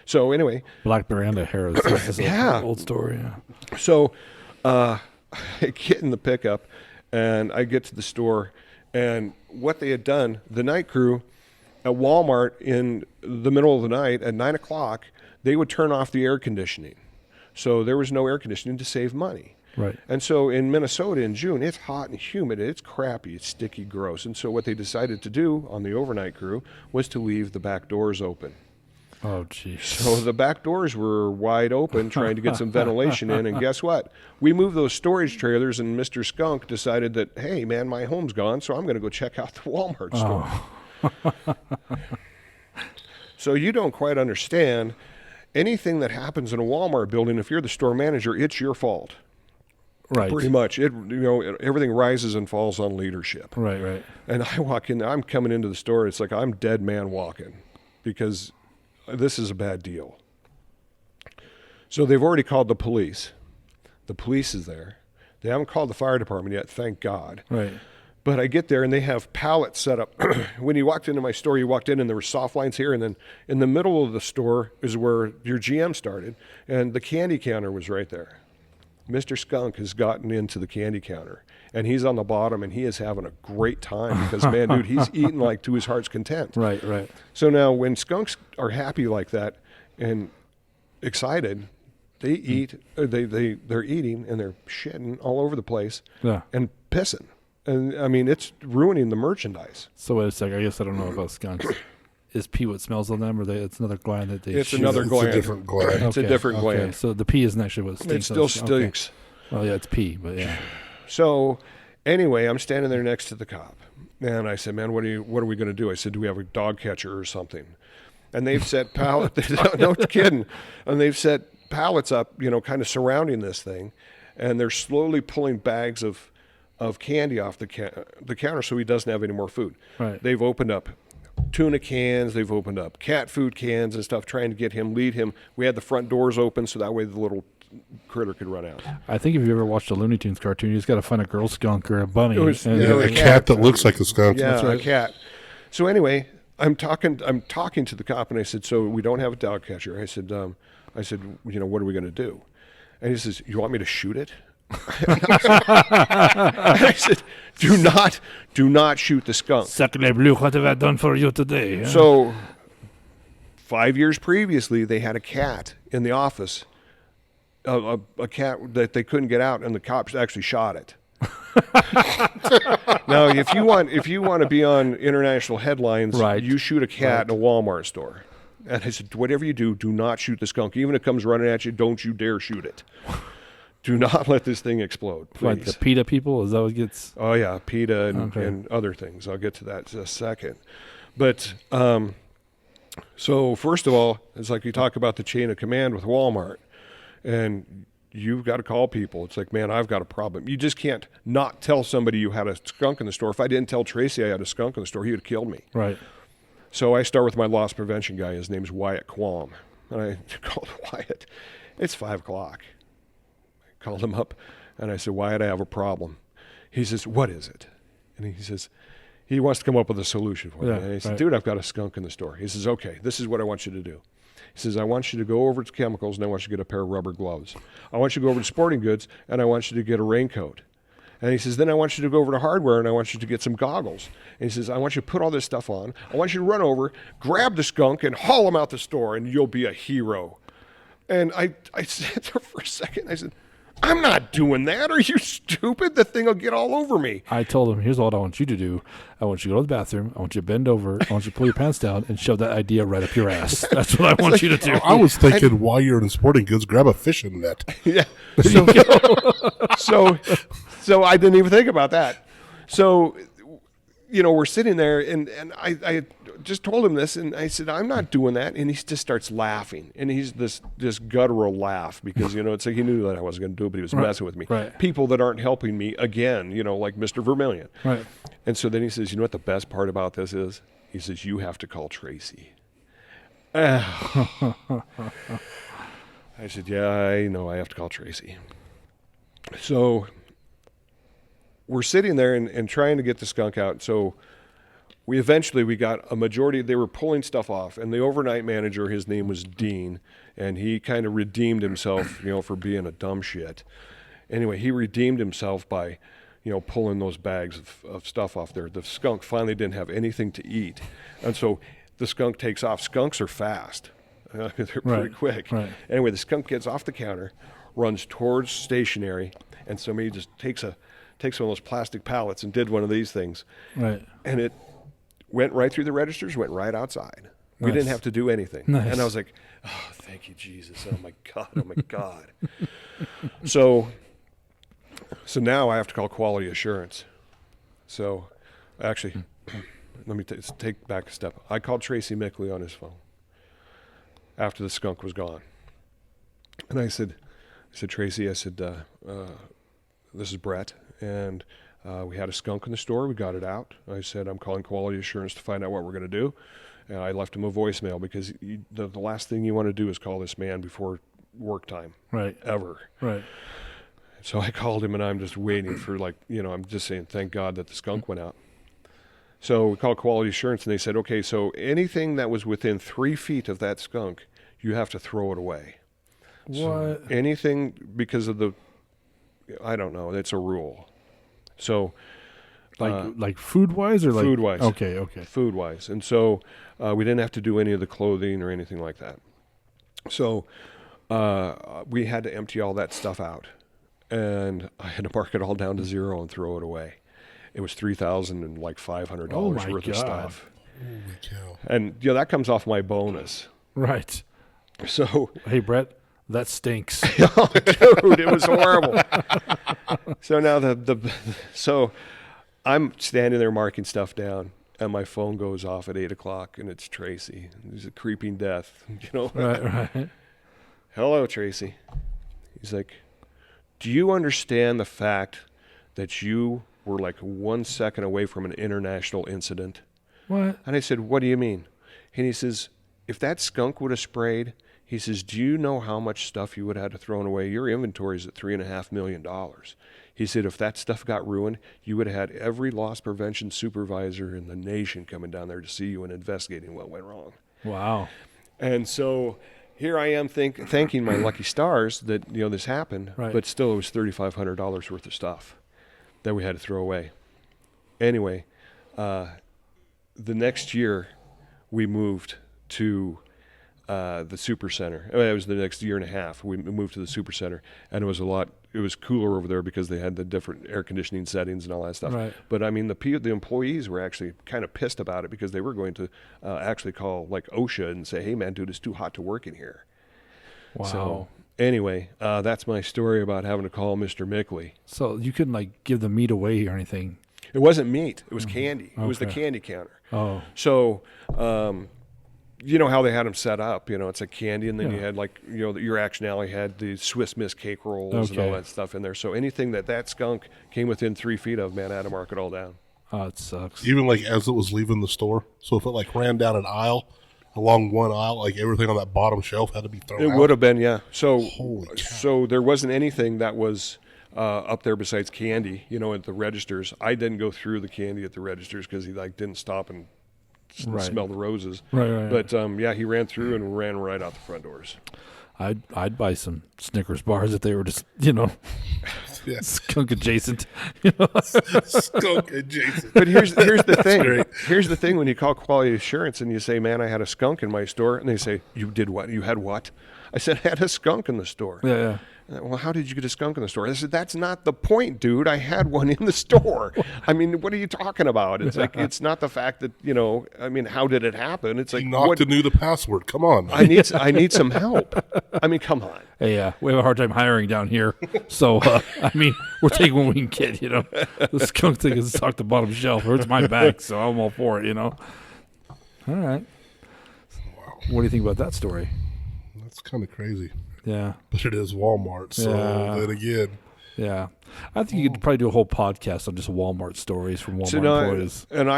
So anyway. BlackBerry and a hair is an old story. Yeah. So I get in the pickup, and I get to the store, and what they had done, the night crew at Walmart in the middle of the night at 9 o'clock, they would turn off the air conditioning. So there was no air conditioning to save money. Right. And so in Minnesota in June, it's hot and humid. It's crappy. It's sticky, gross. And so what they decided to do on the overnight crew was to leave the back doors open. Oh, geez. So the back doors were wide open, trying to get some ventilation in. And guess what? We moved those storage trailers, and Mr. Skunk decided that, hey, man, my home's gone, so I'm going to go check out the Walmart store. So you don't quite understand. Anything that happens in a Walmart building, if you're the store manager, it's your fault. Right. Pretty much. Everything rises and falls on leadership. Right. And I walk in, I'm coming into the store, it's like I'm dead man walking because this is a bad deal. So they've already called the police. The police is there. They haven't called the fire department yet, thank God. Right. But I get there, and they have pallets set up. When you walked into my store, you walked in, and there were soft lines here, and then in the middle of the store is where your GM started, and the candy counter was right there. Mr. Skunk has gotten into the candy counter, and he's on the bottom, and he is having a great time because, man, dude, he's eating like to his heart's content. Right. So now when skunks are happy like that and excited, they eat, they're eating, and they're shitting all over the place and pissing. And, I mean, it's ruining the merchandise. So wait a second. I guess I don't know about skunks. Is pee what smells on them, or it's another gland that they It's shoot? another gland. It's a different gland. It's a different gland. So the pee isn't actually what stinks. It still stinks. Okay. Well, yeah, it's pee, but yeah. So anyway, I'm standing there next to the cop, and I said, man, what are we going to do? I said, do we have a dog catcher or something? And they've set pallets, no kidding, and they've set pallets up, kind of surrounding this thing, and they're slowly pulling bags of candy off the counter so he doesn't have any more food. Right. They've opened up tuna cans, they've opened up cat food cans and stuff, trying to lead him. We had the front doors open so that way the little critter could run out. I think if you ever watched a Looney Tunes cartoon, you just got to find a girl skunk or a bunny. A cat that looks like a skunk. Yeah, That's right. a cat. So anyway, I'm talking to the cop, and I said, so we don't have a dog catcher. I said, what are we going to do? And he says, you want me to shoot it? I said, do not shoot the skunk. Sacre bleu, what have I done for you today? So 5 years previously, they had a cat in the office, a cat that they couldn't get out, and the cops actually shot it. Now, if you want to be on international headlines, right. You shoot a cat in a Walmart store. And I said, whatever you do not shoot the skunk. Even if it comes running at you, don't you dare shoot it. Do not let this thing explode, please. Like the PETA people? Is that what gets... Oh, yeah, PETA and other things. I'll get to that in a second. But, so first of all, it's like you talk about the chain of command with Walmart. And you've got to call people. It's like, man, I've got a problem. You just can't not tell somebody you had a skunk in the store. If I didn't tell Tracy I had a skunk in the store, he would have killed me. Right. So I start with my loss prevention guy. His name's Wyatt Quam. And I called Wyatt. It's 5 o'clock. I called him up, and I said, Wyatt, I have a problem. He says, what is it? And he says, he wants to come up with a solution for me. And he said, dude, I've got a skunk in the store. He says, okay, this is what I want you to do. He says, I want you to go over to chemicals, and I want you to get a pair of rubber gloves. I want you to go over to sporting goods, and I want you to get a raincoat. And he says, then I want you to go over to hardware and I want you to get some goggles. And he says, I want you to put all this stuff on. I want you to run over, grab the skunk, and haul him out the store, and you'll be a hero. And I sat there for a second. I said, I'm not doing that. Are you stupid? The thing will get all over me. I told him, here's what I want you to do. I want you to go to the bathroom. I want you to bend over. I want you to pull your pants down and shove that idea right up your ass. That's what I want you to do. I was thinking while you're in sporting goods, grab a fishing net. Yeah. So I didn't even think about that. So, we're sitting there, and I just told him this, and I said, I'm not doing that. And he just starts laughing. And he's this guttural laugh because, it's like he knew that I wasn't going to do it, but he was messing with me. Right. People that aren't helping me again, like Mr. Vermillion. Right. And so then he says, you know what the best part about this is? He says, you have to call Tracy. I said, yeah, I know I have to call Tracy. So we're sitting there and trying to get the skunk out. So we got a majority. They were pulling stuff off, and the overnight manager, his name was Dean, and he kind of redeemed himself, for being a dumb shit. Anyway, he redeemed himself by, pulling those bags of stuff off there. The skunk finally didn't have anything to eat, and so the skunk takes off. Skunks are fast. They're pretty quick. Right. Anyway, the skunk gets off the counter, runs towards stationery, and somebody just takes one of those plastic pallets and did one of these things. Right. And it went right through the registers, went right outside. We didn't have to do anything. Nice. And I was like, oh, thank you, Jesus. Oh, my God. So now I have to call quality assurance. So actually, let me take back a step. I called Tracy Mickley on his phone after the skunk was gone. And I said, Tracy, this is Brett, and we had a skunk in the store. We got it out. I said, I'm calling quality assurance to find out what we're going to do. And I left him a voicemail because the last thing you want to do is call this man before work time. Right. Ever. Right. So I called him, and I'm just waiting for I'm just saying, thank God that the skunk went out. So we called quality assurance, and they said, okay, so anything that was within 3 feet of that skunk, you have to throw it away. What? So anything because of I don't know, it's a rule. So like food-wise or like food-wise. Okay. Food-wise. And so we didn't have to do any of the clothing or anything like that. So we had to empty all that stuff out, and I had to mark it all down to zero and throw it away. It was $3,500 worth of stuff. Holy cow. And that comes off my bonus. Right. So hey, Brett, that stinks. Oh, dude, it was horrible. So now so I'm standing there marking stuff down, and my phone goes off at 8:00, and it's Tracy. There's a creeping death, Right. Hello, Tracy. He's like, do you understand the fact that you were like 1 second away from an international incident? What? And I said, what do you mean? And he says, if that skunk would have sprayed, he says, do you know how much stuff you would have had to throw away? Your inventory is at $3.5 million. He said, if that stuff got ruined, you would have had every loss prevention supervisor in the nation coming down there to see you and investigating what went wrong. Wow. And so here I am thanking my lucky stars that this happened, right. But still it was $3,500 worth of stuff that we had to throw away. Anyway, the next year we moved to the super center. It was the next year and a half. We moved to the super center, and it was cooler over there because they had the different air conditioning settings and all that stuff. Right. But I mean, the employees were actually kind of pissed about it because they were going to actually call like OSHA and say, hey man, dude, it's too hot to work in here. Wow. So anyway, that's my story about having to call Mr. Mickley. So you couldn't like give the meat away or anything? It wasn't meat. It was candy. Okay. It was the candy counter. Oh. So, you know how they had them set up, it's like candy, and then you had like, your Action Alley had the Swiss Miss cake rolls and all that stuff in there. So anything that skunk came within 3 feet of, man, I had to mark it all down. Oh, it sucks. Even like as it was leaving the store. So if it like ran down an aisle, along one aisle, like everything on that bottom shelf had to be thrown out. It would have been, yeah. So, Holy cow. So there wasn't anything that was up there besides candy, at the registers. I didn't go through the candy at the registers because he didn't stop and smell the roses. Right. But he ran through and ran right out the front doors. I'd buy some Snickers bars if they were just Yeah. skunk adjacent. Skunk adjacent. But here's the thing. great. Here's the thing when you call quality assurance and you say, man, I had a skunk in my store. And they say, you did what? You had what? I said, I had a skunk in the store. Yeah. Well, how did you get a skunk in the store? I said, that's not the point, dude. I had one in the store. I mean, what are you talking about? It's like, it's not the fact that, I mean, how did it happen? It's like, He knocked and knew the password. Come on. I need some help. I mean, come on. Hey, we have a hard time hiring down here. So, I mean, we're taking what we can get, The skunk thing is stuck the bottom shelf. It hurts my back, so I'm all for it, All right. Wow. What do you think about that story? That's kind of crazy. Yeah. But it is Walmart, so then again. Yeah. I think you could probably do a whole podcast on just Walmart stories from Walmart employees. And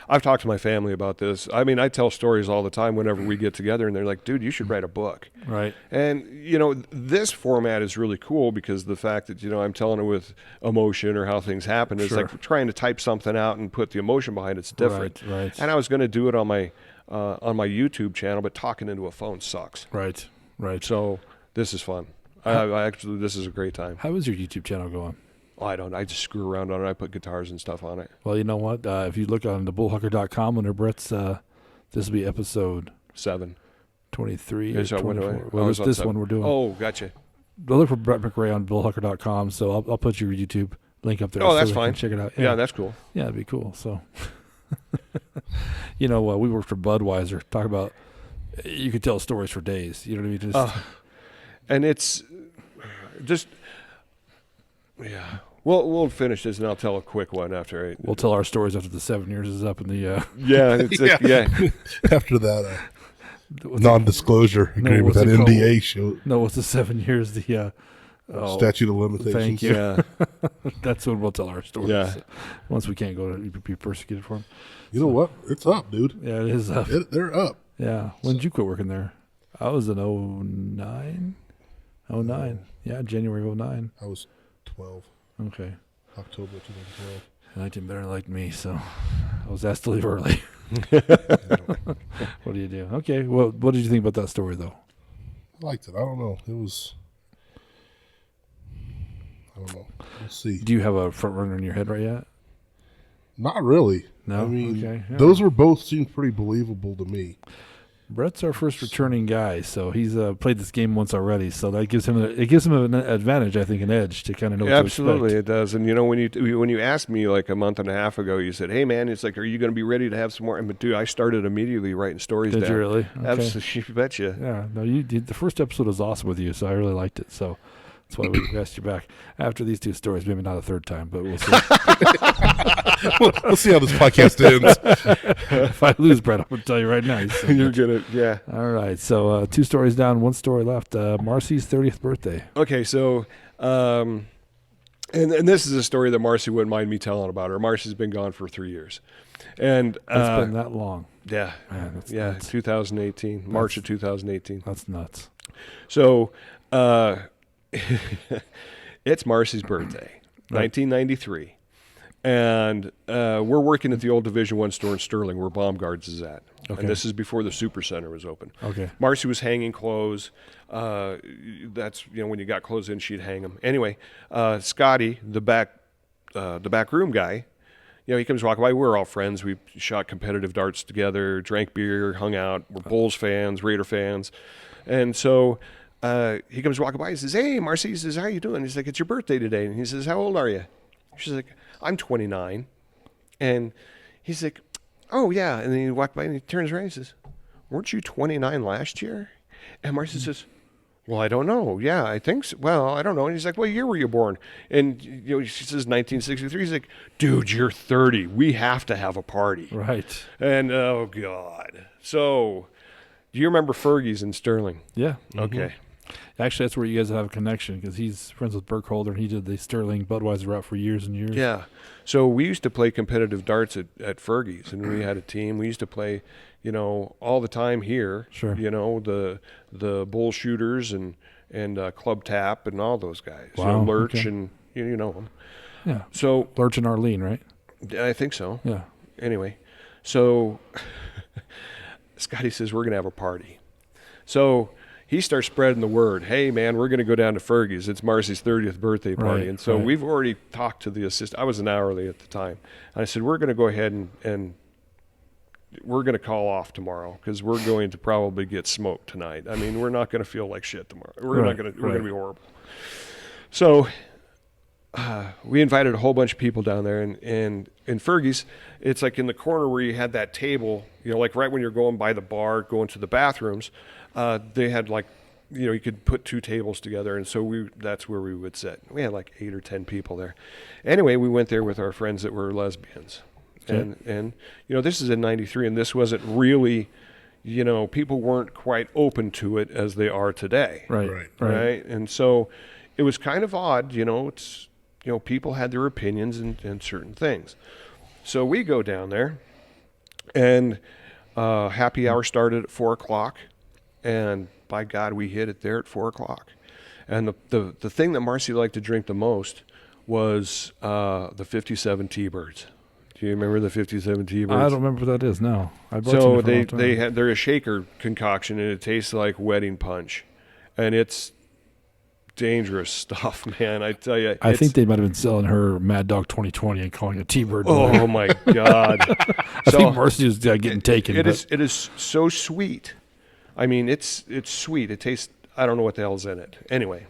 I've talked to my family about this. I mean, I tell stories all the time whenever we get together, and they're like, dude, you should write a book. Right. And, this format is really cool because the fact that, I'm telling it with emotion or how things happen is like trying to type something out and put the emotion behind it's different. Right. And I was going to do it on my YouTube channel, but talking into a phone sucks. Right. So this is fun. Actually, this is a great time. How is your YouTube channel going? Oh, I just screw around on it. I put guitars and stuff on it. Well, you know what? If you look on the Bullhucker.com under Brett's, this will be episode 7. 23 or or 24. Well, this this one we're doing. Oh, gotcha. But look for Brett McRea on Bullhucker.com, so I'll put your YouTube link up there. Oh, so that's they fine. can check it out. Yeah, that's cool. Yeah, it'd be cool. So, we worked for Budweiser. Talk about, you could tell stories for days. You know what I mean? Just, and it's just, yeah. We'll finish this, and I'll tell a quick one after. We'll tell our stories after the 7 years is up in the. Yeah. After that non-disclosure agreement, what's that it called? NDA show. No, what's the 7 years? The Statute of limitations. Thank you. Yeah. That's when we'll tell our stories. Yeah. Once we can't go to be persecuted for them. You know what? It's up, dude. Yeah, it is up. They're up. Yeah. When did you quit working there? I was in 09. 09. Yeah, January 09. I was 12. Okay. October 2012. And I did better like me, so I was asked to leave early. What do you do? Okay. Well, what did you think about that story, though? I liked it. I don't know. It was. I don't know. We'll see. Do you have a front runner in your head right yet? Not really. No? I mean, Okay, yeah. those were both seemed pretty believable to me. Brett's our first returning guy, so he's played this game once already. So that gives him an advantage, I think, an edge to kind of know. Absolutely, what to it does. And when you asked me like a month and a half ago, you said, "Hey, man, it's like, are you going to be ready to have some more?" But dude, I started immediately writing stories Did down. you really? Okay. Absolutely, you betcha. Yeah. No, you did. The first episode was awesome with you, so I really liked it. So that's why we asked you back after these 2 stories. Maybe not a third time, but we'll see. We'll see how this podcast ends. If I lose, Brett, I'm going to tell you right now. You're gonna, yeah. All right. So 2 stories down, 1 story left. Marcy's 30th birthday. Okay, so, and this is a story that Marcy wouldn't mind me telling about her. Marcy's been gone for 3 years, and It's been that long. Yeah, Man, that's yeah, nuts. 2018, March of 2018. That's nuts. So, it's Marcy's birthday, 1993. And we're working at the old Division I store in Sterling where Bomb Guards is at. Okay. And this is before the Super Center was open. Okay. Marcy was hanging clothes. That's, when you got clothes in, she'd hang them. Anyway, Scotty, the back room guy, he comes walking by. We're all friends. We shot competitive darts together, drank beer, hung out. We're Bulls fans, Raider fans. And so he comes walking by. He says, "Hey, Marcy," he says, "how you doing?" He's like, "It's your birthday today." And he says, "How old are you?" She's like, "I'm 29. And he's like, "Oh, yeah." And then he walked by and he turns around and he says, "Weren't you 29 last year?" And Marcy says, "Well, I don't know. Yeah, I think so. Well, I don't know." And he's like, "What year were you born?" And she says 1963. He's like, "Dude, you're 30. We have to have a party." Right. And, oh, God. So, do you remember Fergie's in Sterling? Yeah. Okay. Actually, that's where you guys have a connection because he's friends with Burkholder and he did the Sterling Budweiser route for years and years. Yeah. So we used to play competitive darts at Fergie's, and we had a team. We used to play, all the time here. Sure. The bull shooters and Club Tap and all those guys. Wow, Lurch okay. and you know them. Yeah. So Lurch and Arlene, right? I think so. Yeah. Anyway, so Scotty says we're gonna have a party. So he starts spreading the word. Hey, man, we're going to go down to Fergie's. It's Marcy's 30th birthday party. Right, And so right. we've already talked to the assistant. I was an hourly at the time. And I said, we're going to go ahead and we're going to call off tomorrow because we're going to probably get smoked tonight. I mean, we're not going to feel like shit tomorrow. We're Right, not going to. We're right. going to be horrible. So we invited a whole bunch of people down there, and in Fergie's, it's like in the corner where you had that table, you know, like right when you're going by the bar, going to the bathrooms, they had like, you know, you could put two tables together, and so that's where we would sit. We had like 8 or 10 people there. Anyway, we went there with our friends that were lesbians. Okay. And you know, this is in 93, and this wasn't really, you know, people weren't quite open to it as they are today. Right. Right. Right. And so it was kind of odd, you know, you know, people had their opinions and certain things. So we go down there, and happy hour started at 4 o'clock, and by God, we hit it there at 4 o'clock. And the thing that Marcy liked to drink the most was the 57 T-Birds. Do you remember the 57 T-Birds? I don't remember what that is. No. I bought So some for a long time. they're a shaker concoction, and it tastes like wedding punch, and it's dangerous stuff, man. I tell you, I think they might have been selling her Mad Dog 2020 and calling it T-Bird. Oh my God! I think Mercy was getting taken. It is so sweet. I mean, it's sweet. It tastes. I don't know what the hell's in it. Anyway,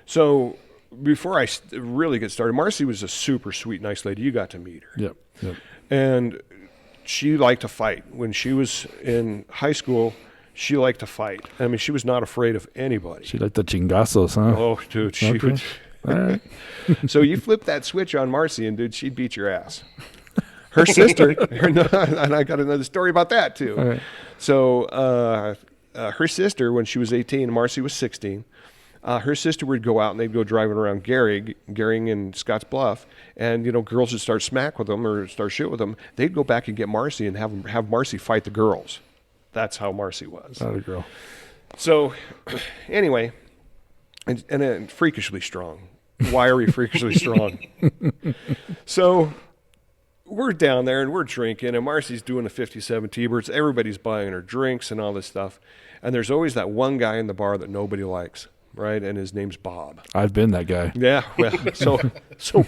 so before I really get started, Marcy was a super sweet, nice lady. You got to meet her. Yep. And she liked to fight. When she was in high school, she liked to fight. I mean, she was not afraid of anybody. She liked the chingazos, huh? Oh, dude, she Okay. would. All right. So you flip that switch on Marcy, and dude, she'd beat your ass. Her sister, and I got another story about that too. All right. So her sister, when she was 18, Marcy was 16. Her sister would go out and they'd go driving around Gehring and Scotts Bluff, and you know, girls would start smack with them or start shit with them. They'd go back and get Marcy and have Marcy fight the girls. That's how Marcy was. Not a girl. So, anyway, and freakishly strong, wiry, freakishly strong. So we're down there and we're drinking, and Marcy's doing the 57 T-Birds. Everybody's buying her drinks and all this stuff, and there's always that one guy in the bar that nobody likes. Right, and his name's Bob. I've been that guy. Yeah, well, so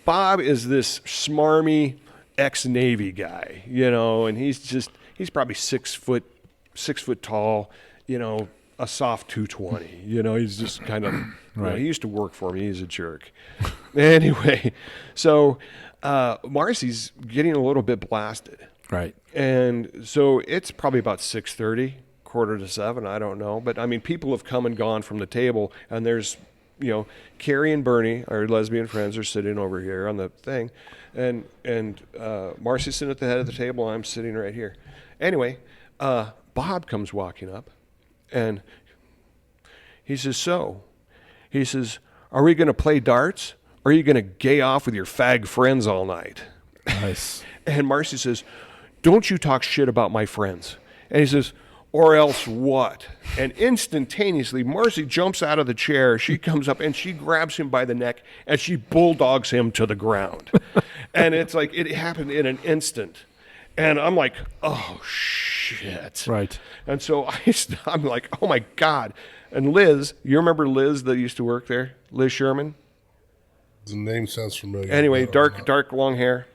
Bob is this smarmy ex-Navy guy, you know, and he's probably 6 foot tall, you know, a soft 220, you know, he's just kind of, Right. you know, he used to work for me. He's a jerk. Anyway, so Marcy's getting a little bit blasted, Right. and so it's probably about 6:30. 6:45, I don't know. But, I mean, people have come and gone from the table, and there's, you know, Carrie and Bernie, our lesbian friends, are sitting over here on the thing, and Marcy's sitting at the head of the table, I'm sitting right here. Anyway, Bob comes walking up, and he says, are we going to play darts, or are you going to gay off with your fag friends all night? Nice. And Marcy says, don't you talk shit about my friends. And he says, or else what? And instantaneously, Marcy jumps out of the chair. She comes up and she grabs him by the neck and she bulldogs him to the ground. And it's like it happened in an instant. And I'm like, oh, shit. Right. And so I'm like, oh, my God. And Liz, you remember Liz that used to work there? Liz Sherman? The name sounds familiar. Anyway, but I don't know. dark, long hair.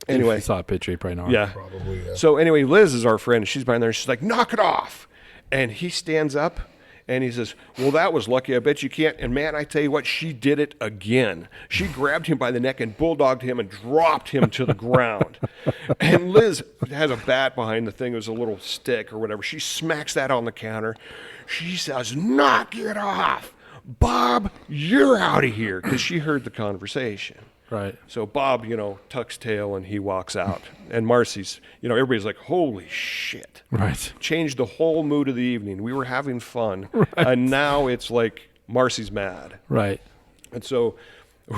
If Anyway. you saw a picture, you probably know. Yeah. Probably, yeah. So anyway, Liz is our friend. She's behind there. She's like, knock it off. And he stands up and he says, well, that was lucky. I bet you can't. And man, I tell you what, she did it again. She grabbed him by the neck and bulldogged him and dropped him to the ground. And Liz has a bat behind the thing. It was a little stick or whatever. She smacks that on the counter. She says, knock it off. Bob, you're out of here. Because she heard the conversation. Right. So Bob, you know, tucks tail and he walks out. And Marcy's, you know, everybody's like, holy shit. Right. Changed the whole mood of the evening. We were having fun. Right. And now it's like Marcy's mad. Right. And so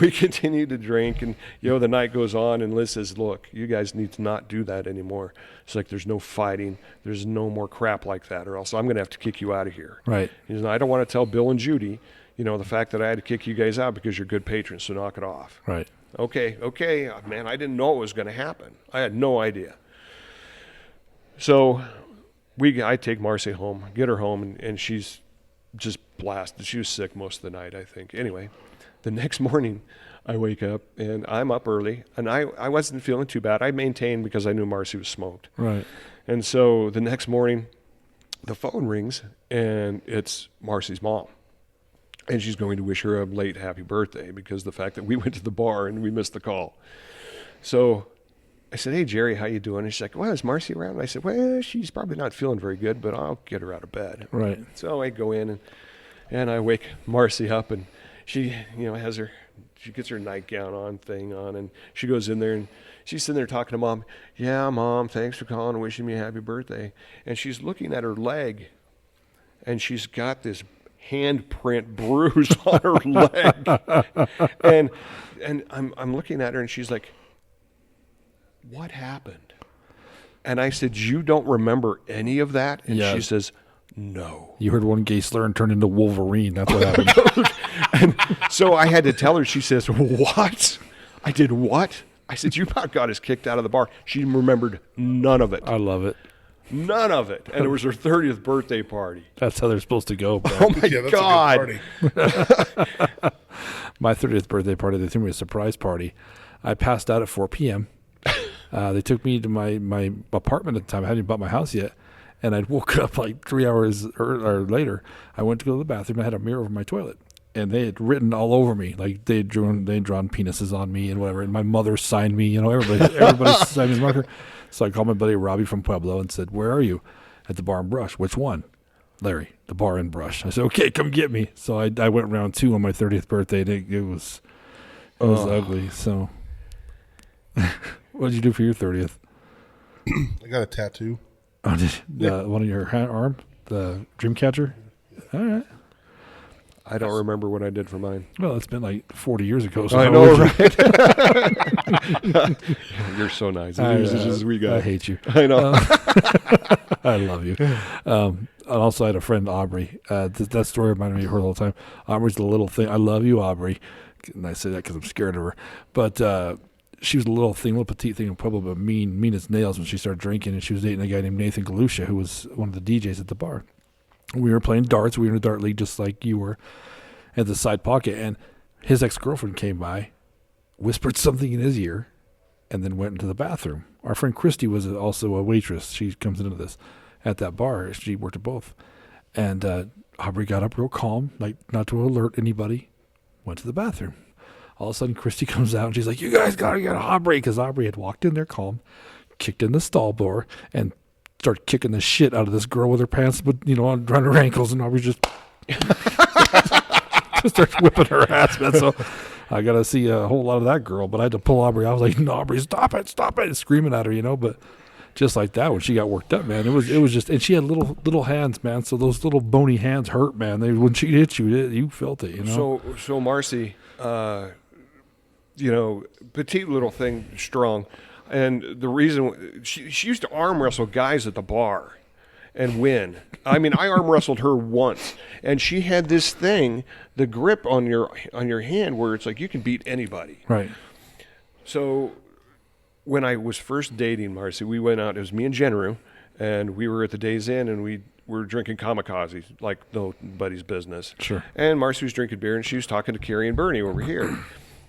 we continue to drink and, you know, the night goes on and Liz says, look, you guys need to not do that anymore. It's like there's no fighting. There's no more crap like that or else I'm going to have to kick you out of here. Right. He says, I don't want to tell Bill and Judy, you know, the fact that I had to kick you guys out because you're good patrons, so knock it off. Right. Okay, man, I didn't know it was going to happen. I had no idea. So I take Marcy home, get her home, and she's just blasted. She was sick most of the night, I think. Anyway, the next morning I wake up and I'm up early, and I wasn't feeling too bad. I maintained because I knew Marcy was smoked. Right. And so the next morning the phone rings and it's Marcy's mom. And she's going to wish her a late happy birthday because the fact that we went to the bar and we missed the call. So I said, hey, Jerry, how you doing? And she's like, well, is Marcy around? And I said, well, she's probably not feeling very good, but I'll get her out of bed. Right. So I go in and I wake Marcy up, and she, she gets her nightgown on, and she goes in there and she's sitting there talking to Mom. Yeah, Mom, thanks for calling and wishing me a happy birthday. And she's looking at her leg, and she's got this handprint bruise on her leg. And I'm looking at her, and she's like, what happened? And I said, you don't remember any of that? And she says, no. You heard one gay slur and turned into Wolverine. That's what happened. And so I had to tell her. She says, what? I did what? I said, you about got us kicked out of the bar. She remembered none of it. I love it. None of it. And it was her 30th birthday party. That's how they're supposed to go, bro. Oh, my Yeah, that's God. a good party. My 30th birthday party, they threw me a surprise party. I passed out at 4 p.m. They took me to my apartment at the time. I hadn't bought my house yet. And I'd woke up like 3 hours or later. I went to go to the bathroom. I had a mirror over my toilet. And they had written all over me. Like they'd drawn penises on me and whatever. And my mother signed me. Everybody signed me as marker. So I called my buddy Robbie from Pueblo and said, where are you? At the bar and brush. Which one? Larry, the bar and brush. I said, okay, come get me. So I went round 2 on my 30th birthday. And it was ugly. So what did you do for your 30th? I got a tattoo. Oh, did one on your arm? The dream catcher? All right. I don't remember what I did for mine. Well, it's been like 40 years ago. So I know, right? You're so nice. I hate you. I know. I love you. And also, I had a friend, Aubrey. That story reminded me of her the whole time. Aubrey's the little thing. I love you, Aubrey. And I say that because I'm scared of her. But she was a little petite thing in Pueblo, but mean as nails when she started drinking. And she was dating a guy named Nathan Galusha, who was one of the DJs at the bar. We were playing darts. We were in a dart league just like you were at the side pocket. And his ex-girlfriend came by, whispered something in his ear, and then went into the bathroom. Our friend Christy was also a waitress. She comes into this at that bar. She worked at both. And Aubrey got up real calm, like not to alert anybody, went to the bathroom. All of a sudden, Christy comes out, and she's like, you guys got to get Aubrey, because Aubrey had walked in there calm, kicked in the stall door, and started kicking the shit out of this girl with her pants, but around her ankles, and Aubrey just starts whipping her ass, man. So I got to see a whole lot of that girl, but I had to pull Aubrey. I was like, no, Aubrey, stop it, screaming at her, but just like that, when she got worked up, man, it was just, and she had little hands, man, so those little bony hands hurt, man. When she hit you, you felt it, So Marcy, petite little thing, strong. And the reason she used to arm wrestle guys at the bar and win. I mean, I arm wrestled her once, and she had this thing, the grip on your hand, where it's like you can beat anybody. Right. So when I was first dating Marcy, we went out. It was me and Jenru, and we were at the Days Inn, and we were drinking kamikaze, like nobody's business. Sure. And Marcy was drinking beer, and she was talking to Carrie and Bernie over here.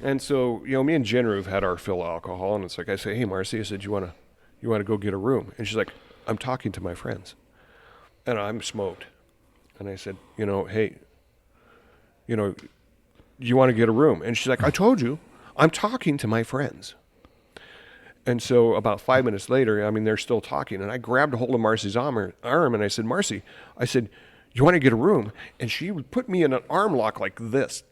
And so, me and Jenru have had our fill of alcohol, and it's like I say, hey, Marcy, I said, you want to go get a room? And she's like, I'm talking to my friends. And I'm smoked. And I said, hey, you want to get a room? And she's like, I told you, I'm talking to my friends. And so about 5 minutes later, they're still talking, and I grabbed a hold of Marcy's arm, and I said, Marcy, you want to get a room? And she would put me in an arm lock like this.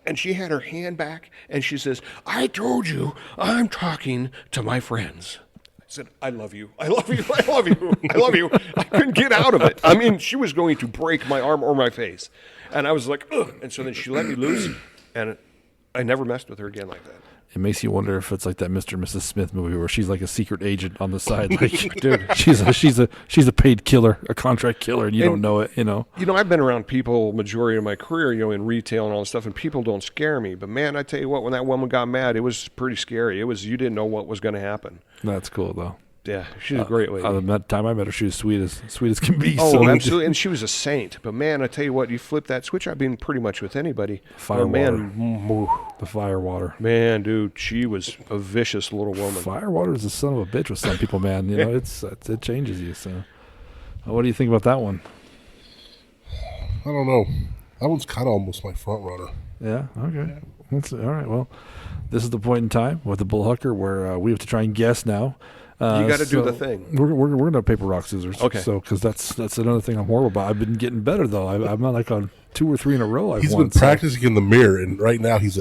And she had her hand back, and she says, I told you, I'm talking to my friends. I said, I love you. I love you. I love you. I love you. I couldn't get out of it. She was going to break my arm or my face. And I was like, ugh. And so then she let me loose, and I never messed with her again like that. It makes you wonder if it's like that Mr. and Mrs. Smith movie where she's like a secret agent on the side. Like, dude, she's a paid killer, a contract killer, and you don't know it, I've been around people majority of my career, in retail and all this stuff, and people don't scare me. But man, I tell you what, when that woman got mad, it was pretty scary. You didn't know what was going to happen. That's cool though. Yeah, she's a great lady. That time I met her, she was sweet as can be. Oh, so absolutely. And she was a saint. But, man, I tell you what, you flip that switch, I've been pretty much with anybody. Fire man, the fire water. Man, dude, she was a vicious little woman. Fire water is a son of a bitch with some people, man. You know, it changes you. So, what do you think about that one? I don't know. That one's kind of almost my front runner. Yeah. Okay. That's all right. Well, this is the point in time with the Bullhucker where we have to try and guess now. You got to do the thing. We're gonna have paper, rock, scissors. Okay. So because that's another thing I'm horrible about. I've been getting better though. I'm not like on 2 or 3 in a row. He's been practicing in the mirror, and right now he's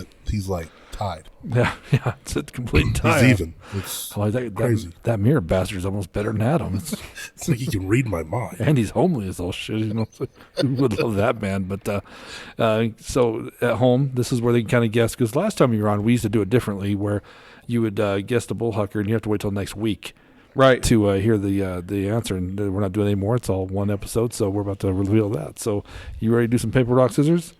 like tied. Yeah. It's a complete tie. He's even. It's crazy. That mirror bastard is almost better than Adam. It's like he can read my mind. And he's homely as all shit. You know, who would love that, man? But so at home, this is where they can kind of guess. Because last time you were on, we used to do it differently, where you would guess the Bullhucker, and you have to wait till next week, right, to hear the answer. And we're not doing it anymore. It's all one episode, so we're about to reveal that. So you ready to do some paper, rock, scissors?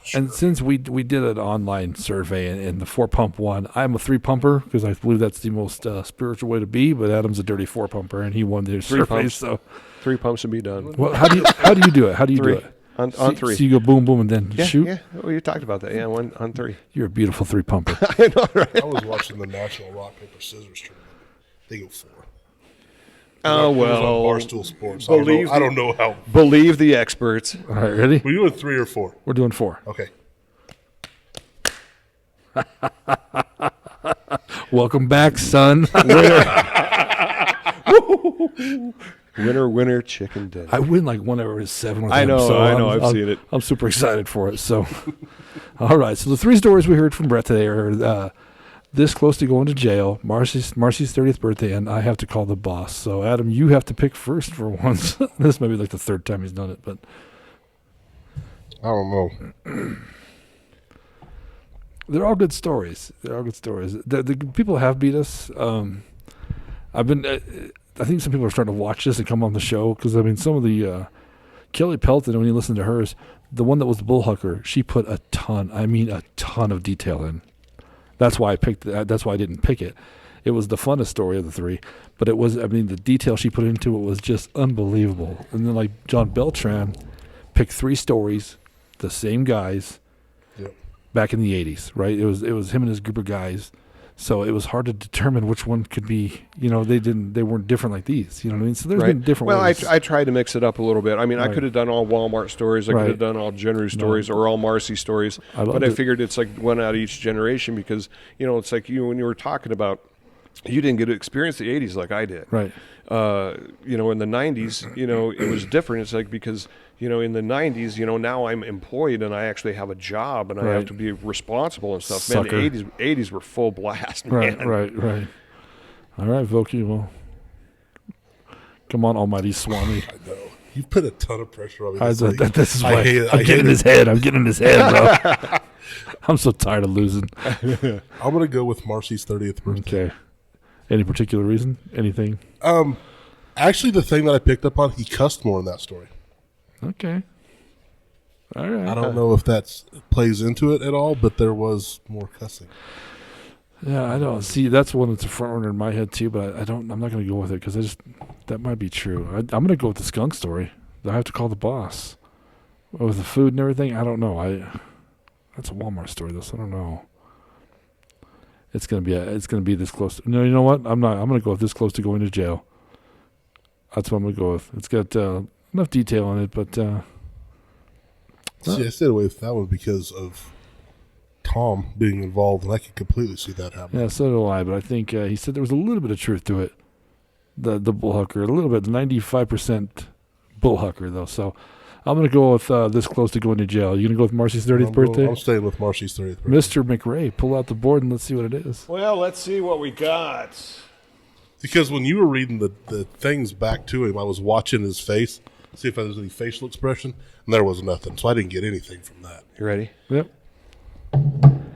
Sure. And since we did an online survey and the 4-pump won, I'm a 3-pumper because I believe that's the most spiritual way to be. But Adam's a dirty 4-pumper, and he won the survey. Pumps. So 3 pumps and be done. Well, how do you do it? How do you Three. do it? On 3. So you go boom, boom, and then shoot? Yeah, well, you talked about that. Yeah, on 3. You're a beautiful 3-pumper. I know, right? I was watching the National Rock, Paper, Scissors tournament. They go 4. Oh, well. Barstool Sports. I don't know how. Believe the experts. All right, ready? Were you doing 3 or 4? We're doing 4. Okay. Welcome back, son. Winner, chicken dinner. I win like 1 over 7 with I him, know, so I've seen it. I'm super excited for it. So, all right. So the 3 stories we heard from Brett today are this close to going to jail, Marcy's 30th birthday, and I have to call the boss. So, Adam, you have to pick first for once. This may be like the 3rd time he's done it, but I don't know. they're all good stories. The people have beat us. I think some people are starting to watch this and come on the show because, I mean, some of the Kelly Pelton, when you listen to hers, the one that was the Bullhucker, she put a ton of detail in. That's why I picked that. That's why I didn't pick it. It was the funnest story of the 3, but it was, I mean, the detail she put into it was just unbelievable. And then, like, John Beltran picked 3 stories, the same guys, back in the 80s, right? It was him and his group of guys. So it was hard to determine which one could be, you know, they weren't different like these, you know what I mean? So there's been different ways. Well, I tried to mix it up a little bit. I mean, I could have done all Walmart stories. I could have done all General stories or all Marcy stories. But I figured it's like one out of each generation because, you know, it's like when you were talking about, you didn't get to experience the 80s like I did. Right. You know, in the 90s, you know, it was different. It's like because, you know, in the 90s, you know, now I'm employed and I actually have a job and I have to be responsible and stuff. Sucker. Man, the 80s were full blast, man. Right. All right, Voki, well, come on, almighty Swami. I know. You put a ton of pressure on me. This is why I'm getting in his head. I'm getting in his head, bro. I'm so tired of losing. I'm going to go with Marcy's 30th birthday. Okay. Any particular reason? Anything? Actually, the thing that I picked up on, he cussed more in that story. Okay. All right. I don't know if that plays into it at all, but there was more cussing. Yeah, I don't see. That's one that's a front runner in my head too, but I'm not going to go with it because that might be true. I'm going to go with the skunk story. I have to call the boss with the food and everything. I don't know. That's a Walmart story, though. So I don't know. It's gonna be this close. No, you know what? I'm not. I'm gonna go with this close to going to jail. That's what I'm gonna go with. It's got enough detail on it, but see, I stayed away with that one because of Tom being involved, and I could completely see that happening. Yeah, so do I. But I think he said there was a little bit of truth to it. The Bullhucker, a little bit, 95% Bullhucker though. So I'm gonna go with this close to going to jail. You gonna go with Marcy's 30th birthday? I'm staying with Marcy's 30th birthday. Mr. McRea, pull out the board and let's see what it is. Well, let's see what we got. Because when you were reading the things back to him, I was watching his face, see if there was any facial expression, and there was nothing. So I didn't get anything from that. You ready? Yep.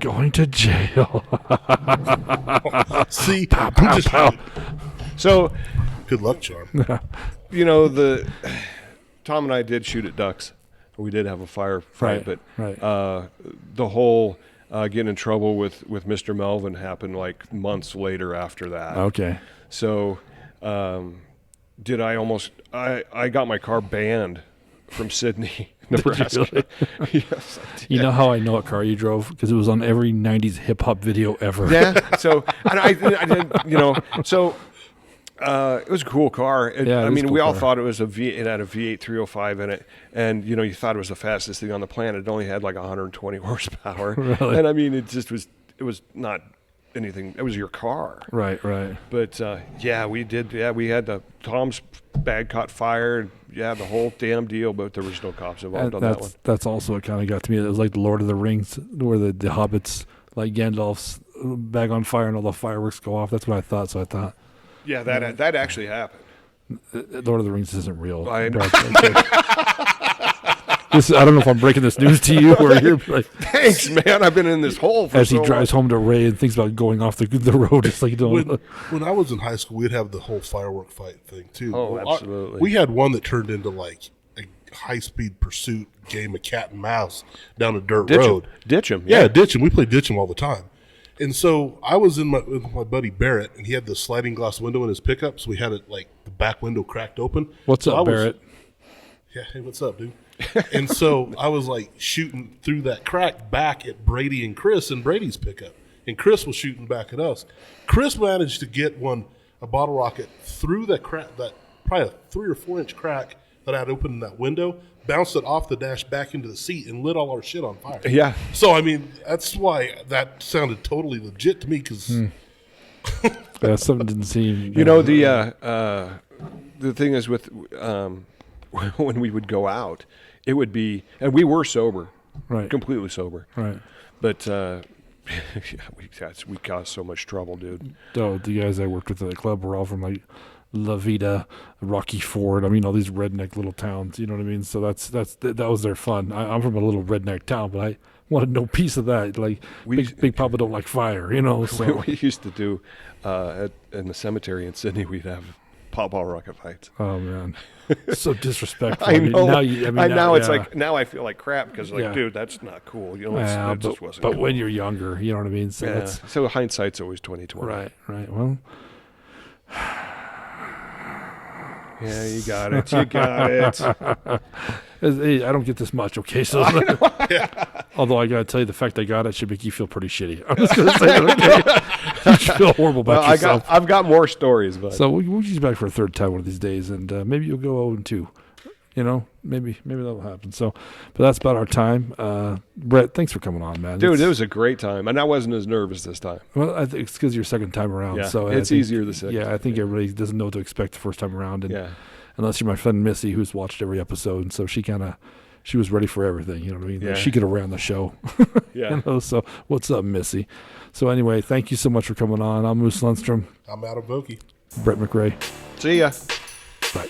Going to jail. See, I'm just So, good luck, charm. you know, Tom and I did shoot at ducks. We did have a firefight, but the whole getting in trouble with Mr. Melvin happened like months later after that. Okay. So did I almost I got my car banned from Sydney, Nebraska. Really? Yes, I did. You know how I know what car you drove? Because it was on every 90s hip-hop video ever. Yeah. So I did, so it was a cool car. Yeah, it I is mean, a cool we all car. thought it had a V8 305 in it, and you thought it was the fastest thing on the planet. It only had like 120 horsepower, Really? and I mean, it was not anything. It was your car. Right. But we did. Yeah, we had Tom's bag caught fire. Yeah, the whole damn deal. But there was no cops involved on that one. That's also what kind of got to me. It was like the Lord of the Rings, where the hobbits, like Gandalf's bag on fire and all the fireworks go off. That's what I thought. So I thought, Yeah, that actually happened. Lord of the Rings isn't real. I know. I don't know if I'm breaking this news to you or you're like, Thanks, man. I've been in this hole for as so he drives home to Ray and thinks about going off the road. It's like, When I was in high school, we'd have the whole firework fight thing too. Oh, absolutely. We had one that turned into like a high-speed pursuit game of cat and mouse down a dirt road. Ditch him. Yeah, ditch him. We played ditch him all the time. And so I was with my buddy Barrett, and he had the sliding glass window in his pickup, so we had it like the back window cracked open. What's So up, Barrett? Yeah, hey, what's up, dude? And so I was like shooting through that crack back at Brady and Chris in Brady's pickup, and Chris was shooting back at us. Chris managed to get a bottle rocket through that crack, that probably a 3 or 4 inch crack that I had opened in that window, bounced it off the dash back into the seat, and lit all our shit on fire. Yeah. So I mean, that's why that sounded totally legit to me because. Yeah, something didn't seem. The thing is with when we would go out, it would be, and we were sober, Right. completely sober, Right. but we caused so much trouble, dude. Oh, the guys I worked with at the club were all from like La Vida, Rocky Ford. I mean, all these redneck little towns. You know what I mean? So that was their fun. I'm from a little redneck town, but I wanted no piece of that. Like Big Papa don't like fire. So We used to do in the cemetery in Sydney. We'd have pawpaw rocket fights. oh man, so disrespectful. I know. Now It's yeah. like now I feel like crap because Yeah. dude, that's not cool. Yeah, it just wasn't. but cool. when you're younger, you know what I mean. So yeah. that's So hindsight's always 20/20. right. Well, Yeah, you got it. You got it. hey, I don't get this much. Okay, so although I gotta tell you, the fact I got it should make you feel pretty shitty. I'm just gonna say, okay, you should feel horrible about yourself. I've got more stories, but So we'll get you back for a third time one of these days, and maybe you'll go 0-2. Maybe that'll happen. So, but that's about our time. Brett, thanks for coming on, man. dude, it was a great time, and I wasn't as nervous this time. Well, I think it's because your second time around. Yeah, so it's easier the second. Yeah, I think everybody doesn't know what to expect the first time around, and Yeah. unless you're my friend Missy, who's watched every episode, and so she was ready for everything. You know what I mean? Yeah. She could have ran the show. Yeah. So what's up, Missy? So anyway, thank you so much for coming on. I'm Moose Lundstrom. I'm Adam Vokey. Brett McRea. See ya. Bye.